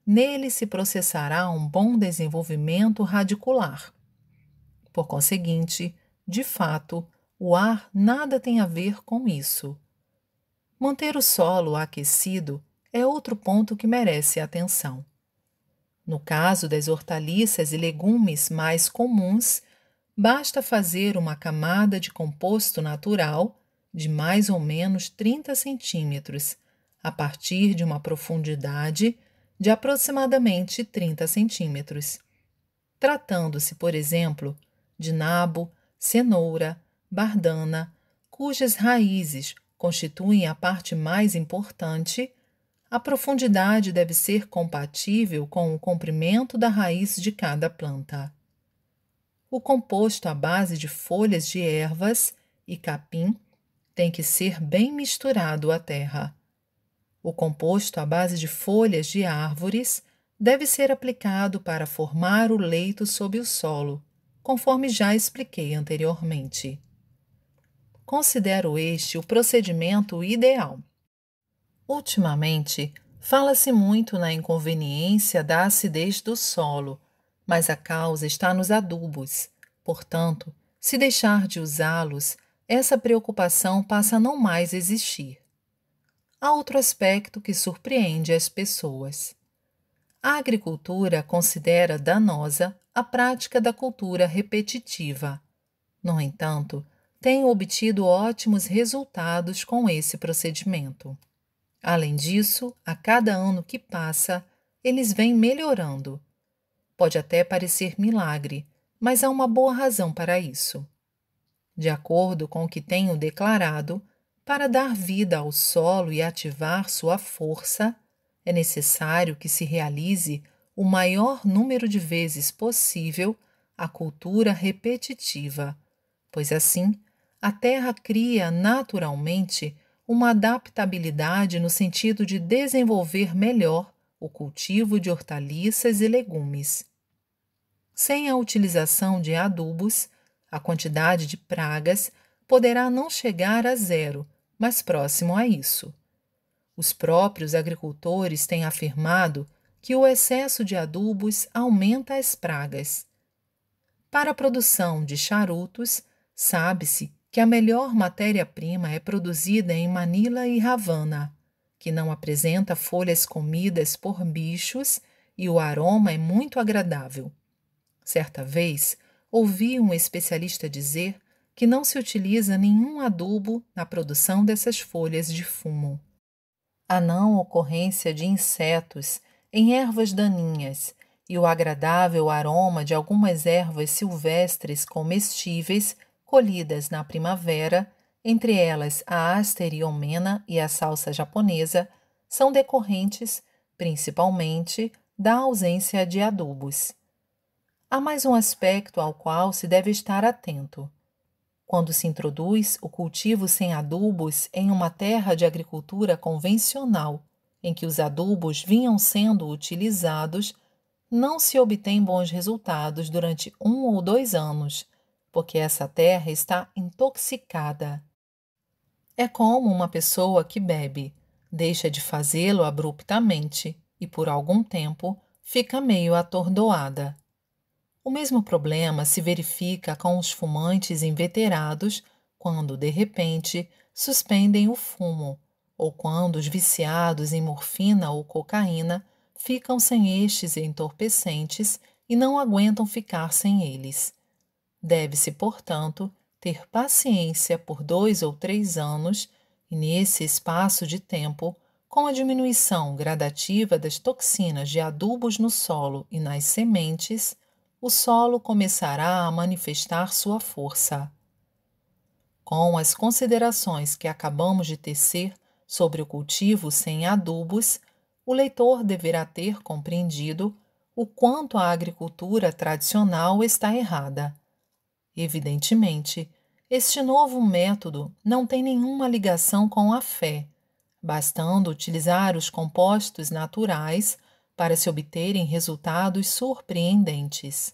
nele se processará um bom desenvolvimento radicular. Por conseguinte, de fato, o ar nada tem a ver com isso. Manter o solo aquecido é outro ponto que merece atenção. No caso das hortaliças e legumes mais comuns, basta fazer uma camada de composto natural de mais ou menos 30 centímetros, a partir de uma profundidade de aproximadamente 30 centímetros. Tratando-se, por exemplo, de nabo, cenoura, bardana, cujas raízes constituem a parte mais importante, a profundidade deve ser compatível com o comprimento da raiz de cada planta. O composto à base de folhas de ervas e capim tem que ser bem misturado à terra. O composto à base de folhas de árvores deve ser aplicado para formar o leito sob o solo, conforme já expliquei anteriormente. Considero este o procedimento ideal. Ultimamente, fala-se muito na inconveniência da acidez do solo, mas a causa está nos adubos. Portanto, se deixar de usá-los, essa preocupação passa a não mais existir. Há outro aspecto que surpreende as pessoas. A agricultura considera danosa a prática da cultura repetitiva. No entanto, tem obtido ótimos resultados com esse procedimento. Além disso, a cada ano que passa, eles vêm melhorando. Pode até parecer milagre, mas há uma boa razão para isso. De acordo com o que tenho declarado, para dar vida ao solo e ativar sua força, é necessário que se realize o maior número de vezes possível a cultura repetitiva, pois assim a terra cria naturalmente uma adaptabilidade no sentido de desenvolver melhor o cultivo de hortaliças e legumes. Sem a utilização de adubos, a quantidade de pragas poderá não chegar a zero, mas próximo a isso. Os próprios agricultores têm afirmado que o excesso de adubos aumenta as pragas. Para a produção de charutos, sabe-se que a melhor matéria-prima é produzida em Manila e Havana, que não apresenta folhas comidas por bichos e o aroma é muito agradável. Certa vez, ouvi um especialista dizer que não se utiliza nenhum adubo na produção dessas folhas de fumo. A não ocorrência de insetos em ervas daninhas e o agradável aroma de algumas ervas silvestres comestíveis colhidas na primavera, entre elas a asteriomena e a salsa japonesa, são decorrentes, principalmente, da ausência de adubos. Há mais um aspecto ao qual se deve estar atento. Quando se introduz o cultivo sem adubos em uma terra de agricultura convencional, em que os adubos vinham sendo utilizados, não se obtém bons resultados durante 1 ou 2 anos, porque essa terra está intoxicada. É como uma pessoa que bebe, deixa de fazê-lo abruptamente e, por algum tempo, fica meio atordoada. O mesmo problema se verifica com os fumantes inveterados quando, de repente, suspendem o fumo, ou quando os viciados em morfina ou cocaína ficam sem estes entorpecentes e não aguentam ficar sem eles. Deve-se, portanto, ter paciência por 2 ou 3 anos e, nesse espaço de tempo, com a diminuição gradativa das toxinas de adubos no solo e nas sementes, o solo começará a manifestar sua força. Com as considerações que acabamos de tecer sobre o cultivo sem adubos, o leitor deverá ter compreendido o quanto a agricultura tradicional está errada. Evidentemente, este novo método não tem nenhuma ligação com a fé, bastando utilizar os compostos naturais para se obterem resultados surpreendentes.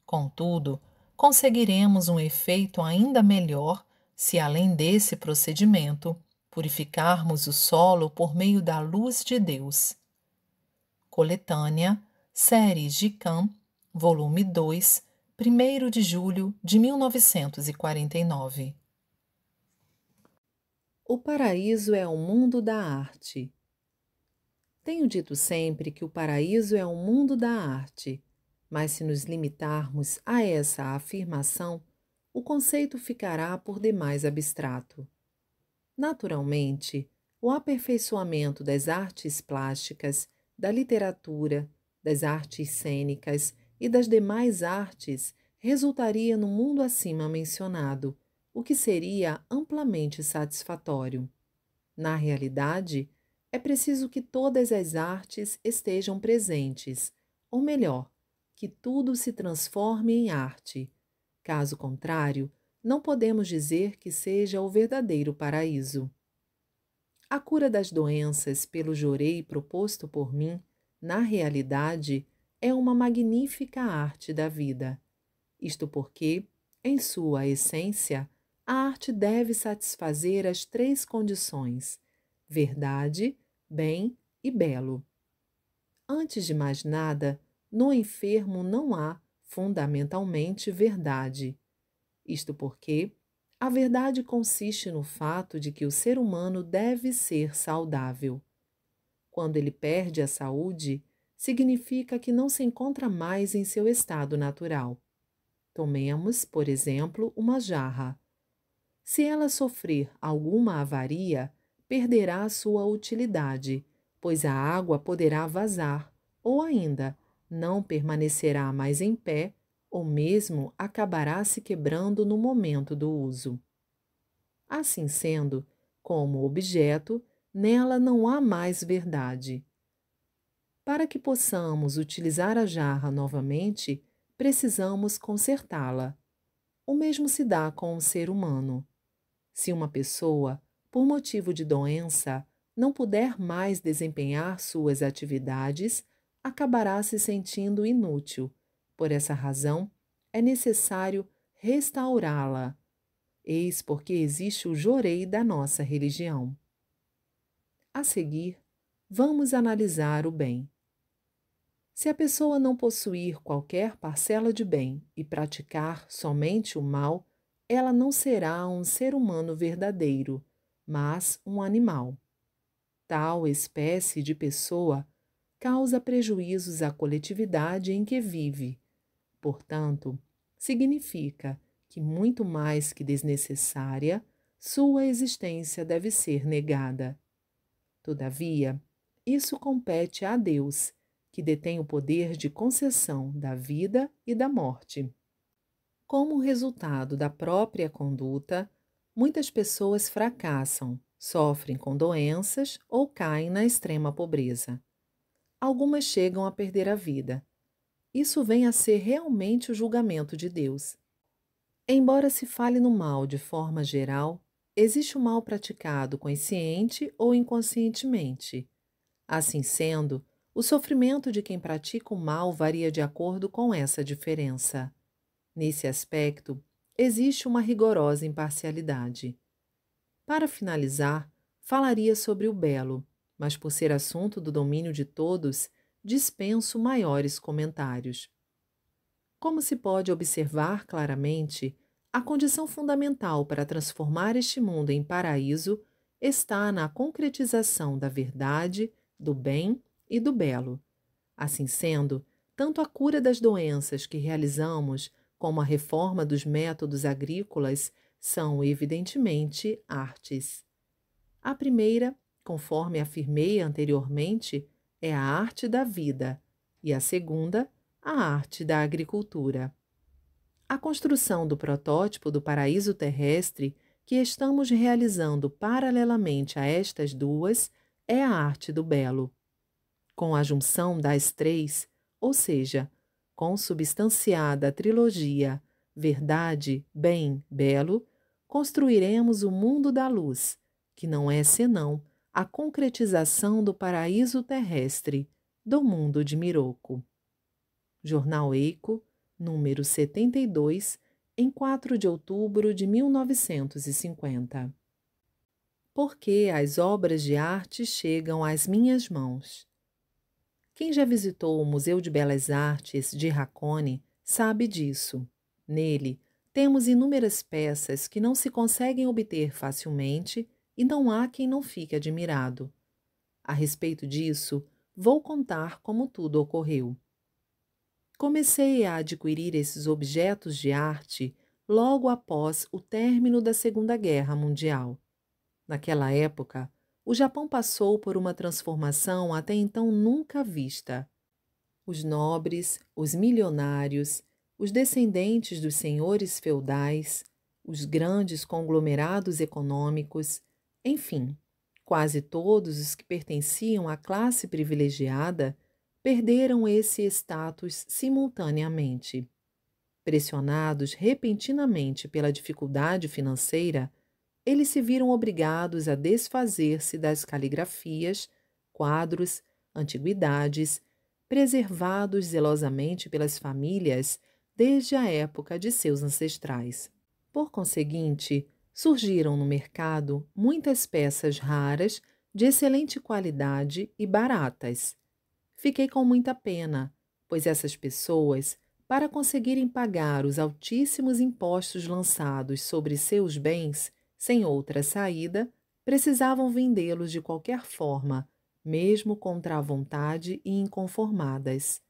Contudo, conseguiremos um efeito ainda melhor se, além desse procedimento, purificarmos o solo por meio da luz de Deus. Coletânea, Série Gicam, volume 2, 1º de julho de 1949. O paraíso é o mundo da arte. Tenho dito sempre que o paraíso é o mundo da arte, mas se nos limitarmos a essa afirmação, o conceito ficará por demais abstrato. Naturalmente, o aperfeiçoamento das artes plásticas, da literatura, das artes cênicas e das demais artes resultaria no mundo acima mencionado, o que seria amplamente satisfatório. Na realidade, é preciso que todas as artes estejam presentes, ou melhor, que tudo se transforme em arte. Caso contrário, não podemos dizer que seja o verdadeiro paraíso. A cura das doenças pelo jorei proposto por mim, na realidade, é uma magnífica arte da vida. Isto porque, em sua essência, a arte deve satisfazer as 3 condições: verdade, bem e belo. Antes de mais nada, no enfermo não há, fundamentalmente, verdade. Isto porque a verdade consiste no fato de que o ser humano deve ser saudável. Quando ele perde a saúde, significa que não se encontra mais em seu estado natural. Tomemos, por exemplo, uma jarra. Se ela sofrer alguma avaria, perderá sua utilidade, pois a água poderá vazar, ou ainda, não permanecerá mais em pé, ou mesmo acabará se quebrando no momento do uso. Assim sendo, como objeto, nela não há mais verdade. Para que possamos utilizar a jarra novamente, precisamos consertá-la. O mesmo se dá com o ser humano. Se uma pessoa, por motivo de doença, não puder mais desempenhar suas atividades, acabará se sentindo inútil, Por essa razão, é necessário restaurá-la. Eis porque existe o jorei da nossa religião. A seguir, vamos analisar o bem. Se a pessoa não possuir qualquer parcela de bem e praticar somente o mal, ela não será um ser humano verdadeiro, mas um animal. Tal espécie de pessoa causa prejuízos à coletividade em que vive. Portanto, significa que, muito mais que desnecessária, sua existência deve ser negada. Todavia, isso compete a Deus, que detém o poder de concessão da vida e da morte. Como resultado da própria conduta, muitas pessoas fracassam, sofrem com doenças ou caem na extrema pobreza. Algumas chegam a perder a vida. Isso vem a ser realmente o julgamento de Deus. Embora se fale no mal de forma geral, existe o mal praticado consciente ou inconscientemente. Assim sendo, o sofrimento de quem pratica o mal varia de acordo com essa diferença. Nesse aspecto, existe uma rigorosa imparcialidade. Para finalizar, falaria sobre o belo, mas por ser assunto do domínio de todos, dispenso maiores comentários. Como se pode observar claramente, a condição fundamental para transformar este mundo em paraíso está na concretização da verdade, do bem e do belo. Assim sendo, tanto a cura das doenças que realizamos como a reforma dos métodos agrícolas são, evidentemente, artes. A primeira, conforme afirmei anteriormente, é a arte da vida, e a segunda, a arte da agricultura. A construção do protótipo do paraíso terrestre que estamos realizando paralelamente a estas duas é a arte do belo. Com a junção das três, ou seja, consubstanciada a trilogia Verdade, Bem, Belo, construiremos o mundo da luz, que não é senão a concretização do paraíso terrestre, do mundo de Miroco. Jornal Eico, número 72, em 4 de outubro de 1950. Por que as obras de arte chegam às minhas mãos? Quem já visitou o Museu de Belas Artes de Racone sabe disso. Nele, temos inúmeras peças que não se conseguem obter facilmente e não há quem não fique admirado. A respeito disso, vou contar como tudo ocorreu. Comecei a adquirir esses objetos de arte logo após o término da Segunda Guerra Mundial. Naquela época, o Japão passou por uma transformação até então nunca vista. Os nobres, os milionários, os descendentes dos senhores feudais, os grandes conglomerados econômicos, enfim, quase todos os que pertenciam à classe privilegiada perderam esse status simultaneamente. Pressionados repentinamente pela dificuldade financeira, eles se viram obrigados a desfazer-se das caligrafias, quadros, antiguidades, preservados zelosamente pelas famílias desde a época de seus ancestrais. Por conseguinte, surgiram no mercado muitas peças raras, de excelente qualidade e baratas. Fiquei com muita pena, pois essas pessoas, para conseguirem pagar os altíssimos impostos lançados sobre seus bens, sem outra saída, precisavam vendê-los de qualquer forma, mesmo contra a vontade e inconformadas.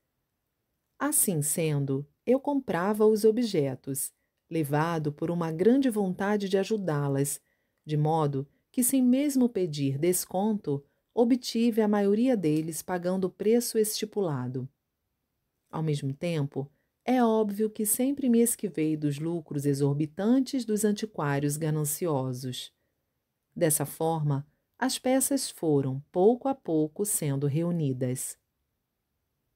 Assim sendo, eu comprava os objetos, levado por uma grande vontade de ajudá-las, de modo que, sem mesmo pedir desconto, obtive a maioria deles pagando o preço estipulado. Ao mesmo tempo, é óbvio que sempre me esquivei dos lucros exorbitantes dos antiquários gananciosos. Dessa forma, as peças foram, pouco a pouco, sendo reunidas.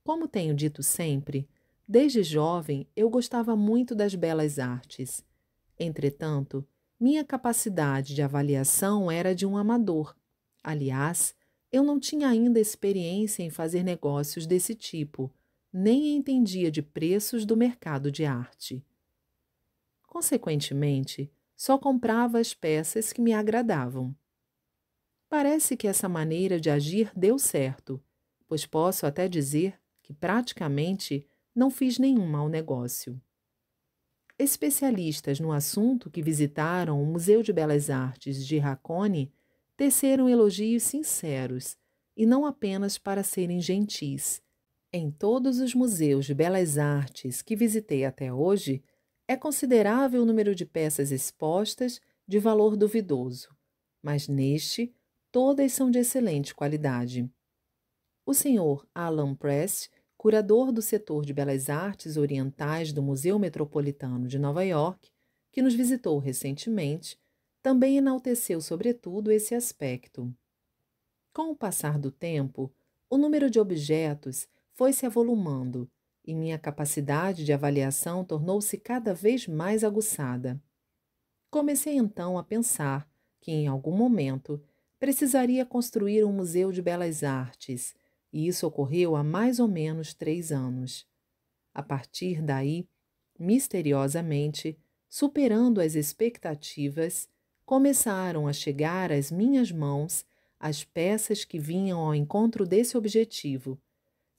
Como tenho dito sempre, desde jovem eu gostava muito das belas artes. Entretanto, minha capacidade de avaliação era de um amador. Aliás, eu não tinha ainda experiência em fazer negócios desse tipo, nem entendia de preços do mercado de arte. Consequentemente, só comprava as peças que me agradavam. Parece que essa maneira de agir deu certo, pois posso até dizer que praticamente não fiz nenhum mau negócio. Especialistas no assunto que visitaram o Museu de Belas Artes de Hakone teceram elogios sinceros, e não apenas para serem gentis. Em todos os museus de belas artes que visitei até hoje, é considerável o número de peças expostas de valor duvidoso, mas neste, todas são de excelente qualidade. O senhor Alan Prest, curador do setor de belas artes orientais do Museu Metropolitano de Nova York, que nos visitou recentemente, também enalteceu sobretudo esse aspecto. Com o passar do tempo, o número de objetos foi se avolumando e minha capacidade de avaliação tornou-se cada vez mais aguçada. Comecei então a pensar que, em algum momento, precisaria construir um museu de belas artes, e isso ocorreu há mais ou menos 3 anos. A partir daí, misteriosamente, superando as expectativas, começaram a chegar às minhas mãos as peças que vinham ao encontro desse objetivo,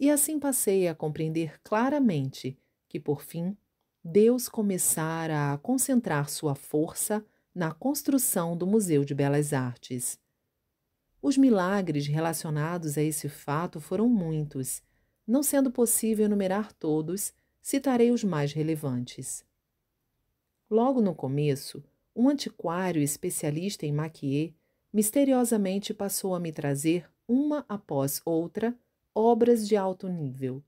e assim passei a compreender claramente que, por fim, Deus começara a concentrar sua força na construção do Museu de Belas Artes. Os milagres relacionados a esse fato foram muitos. Não sendo possível enumerar todos, citarei os mais relevantes. Logo no começo, um antiquário especialista em maquiê misteriosamente passou a me trazer, uma após outra, obras de alto nível.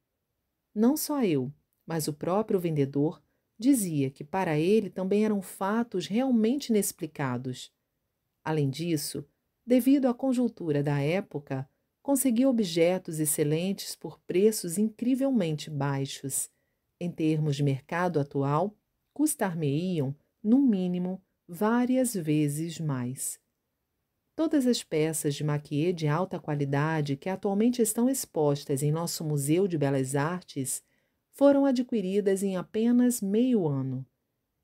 Não só eu, mas o próprio vendedor dizia que para ele também eram fatos realmente inexplicados. Além disso, devido à conjuntura da época, consegui objetos excelentes por preços incrivelmente baixos. Em termos de mercado atual, custar-me-iam, no mínimo, várias vezes mais. Todas as peças de maquiê de alta qualidade que atualmente estão expostas em nosso Museu de Belas Artes foram adquiridas em apenas meio ano.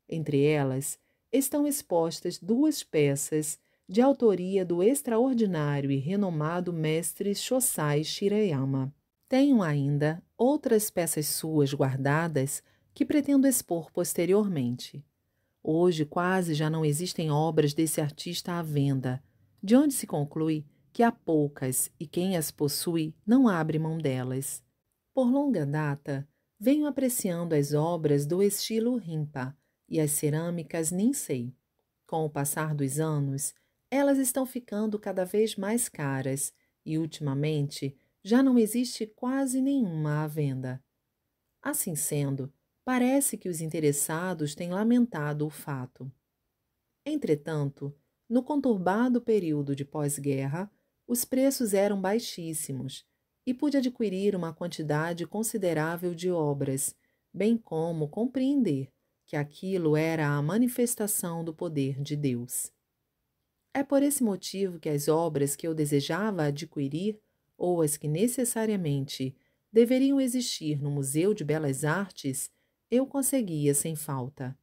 Entre elas, estão expostas 2 peças de autoria do extraordinário e renomado mestre Shosai Shirayama. Tenho ainda outras peças suas guardadas que pretendo expor posteriormente. Hoje quase já não existem obras desse artista à venda, de onde se conclui que há poucas e quem as possui não abre mão delas. Por longa data, venho apreciando as obras do estilo Rimpa e as cerâmicas Ninsei. Com o passar dos anos, elas estão ficando cada vez mais caras e, ultimamente, já não existe quase nenhuma à venda. Assim sendo, parece que os interessados têm lamentado o fato. Entretanto, no conturbado período de pós-guerra, os preços eram baixíssimos e pude adquirir uma quantidade considerável de obras, bem como compreender que aquilo era a manifestação do poder de Deus. É por esse motivo que as obras que eu desejava adquirir, ou as que necessariamente deveriam existir no Museu de Belas Artes, eu conseguia sem falta.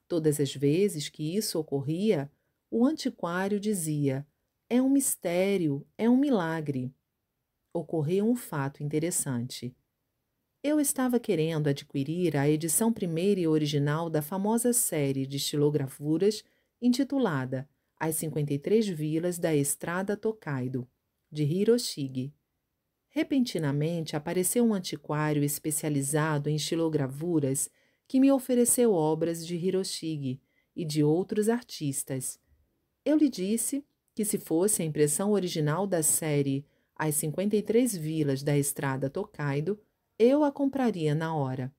Todas as vezes que isso ocorria, o antiquário dizia: é um mistério, é um milagre. Ocorreu um fato interessante. Eu estava querendo adquirir a edição primeira e original da famosa série de estilogravuras intitulada As 53 Vilas da Estrada Tokaido, de Hiroshige. Repentinamente apareceu um antiquário especializado em estilogravuras que me ofereceu obras de Hiroshige e de outros artistas. Eu lhe disse que, se fosse a impressão original da série As 53 Vilas da Estrada Tokaido, eu a compraria na hora.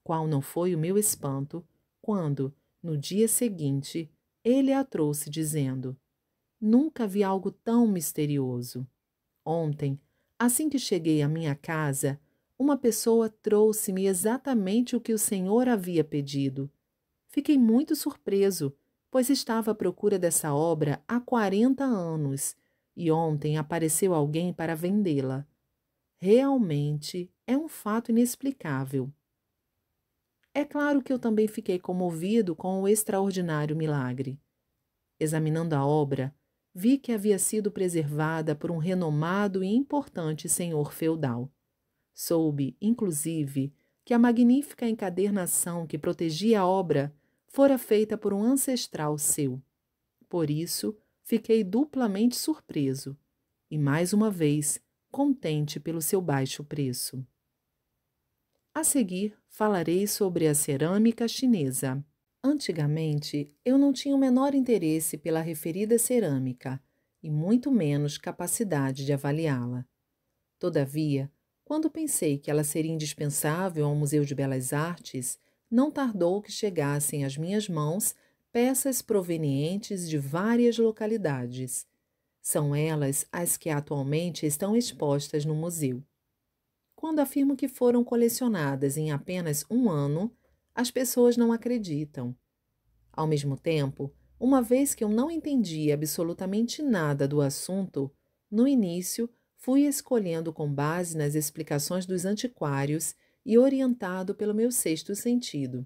Qual não foi o meu espanto quando, no dia seguinte, ele a trouxe dizendo: nunca vi algo tão misterioso. Ontem, assim que cheguei à minha casa, uma pessoa trouxe-me exatamente o que o senhor havia pedido. Fiquei muito surpreso, pois estava à procura dessa obra há 40 anos e ontem apareceu alguém para vendê-la. Realmente é um fato inexplicável. É claro que eu também fiquei comovido com o extraordinário milagre. Examinando a obra, vi que havia sido preservada por um renomado e importante senhor feudal. Soube, inclusive, que a magnífica encadernação que protegia a obra fora feita por um ancestral seu. Por isso, fiquei duplamente surpreso e, mais uma vez, contente pelo seu baixo preço. A seguir, falarei sobre a cerâmica chinesa. Antigamente, eu não tinha o menor interesse pela referida cerâmica e muito menos capacidade de avaliá-la. Todavia, quando pensei que ela seria indispensável ao Museu de Belas Artes, não tardou que chegassem às minhas mãos peças provenientes de várias localidades. São elas as que atualmente estão expostas no museu. Quando afirmo que foram colecionadas em apenas um ano, as pessoas não acreditam. Ao mesmo tempo, uma vez que eu não entendia absolutamente nada do assunto, no início fui escolhendo com base nas explicações dos antiquários e orientado pelo meu sexto sentido.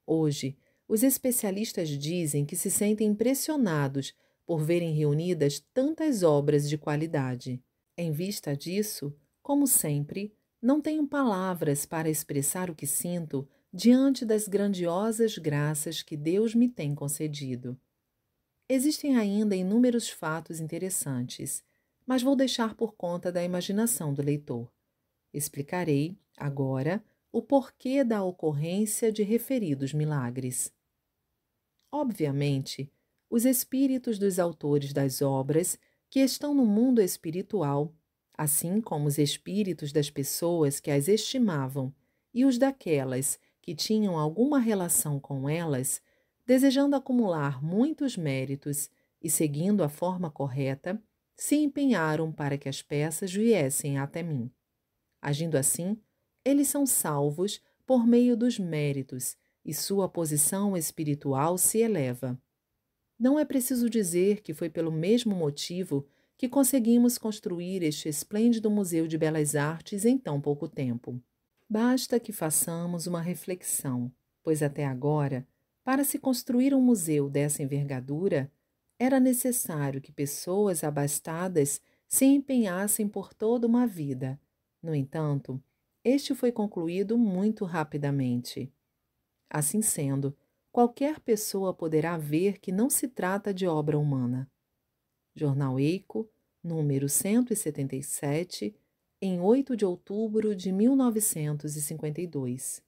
Hoje, os especialistas dizem que se sentem impressionados por verem reunidas tantas obras de qualidade. Em vista disso, como sempre, não tenho palavras para expressar o que sinto diante das grandiosas graças que Deus me tem concedido. Existem ainda inúmeros fatos interessantes, mas vou deixar por conta da imaginação do leitor. Explicarei, agora, o porquê da ocorrência de referidos milagres. Obviamente, os espíritos dos autores das obras que estão no mundo espiritual, assim como os espíritos das pessoas que as estimavam e os daquelas que tinham alguma relação com elas, desejando acumular muitos méritos e seguindo a forma correta, se empenharam para que as peças viessem até mim. Agindo assim, eles são salvos por meio dos méritos e sua posição espiritual se eleva. Não é preciso dizer que foi pelo mesmo motivo que conseguimos construir este esplêndido Museu de Belas Artes em tão pouco tempo. Basta que façamos uma reflexão, pois até agora, para se construir um museu dessa envergadura, era necessário que pessoas abastadas se empenhassem por toda uma vida. No entanto, este foi concluído muito rapidamente. Assim sendo, qualquer pessoa poderá ver que não se trata de obra humana. Jornal Eico, número 177, em 8 de outubro de 1952.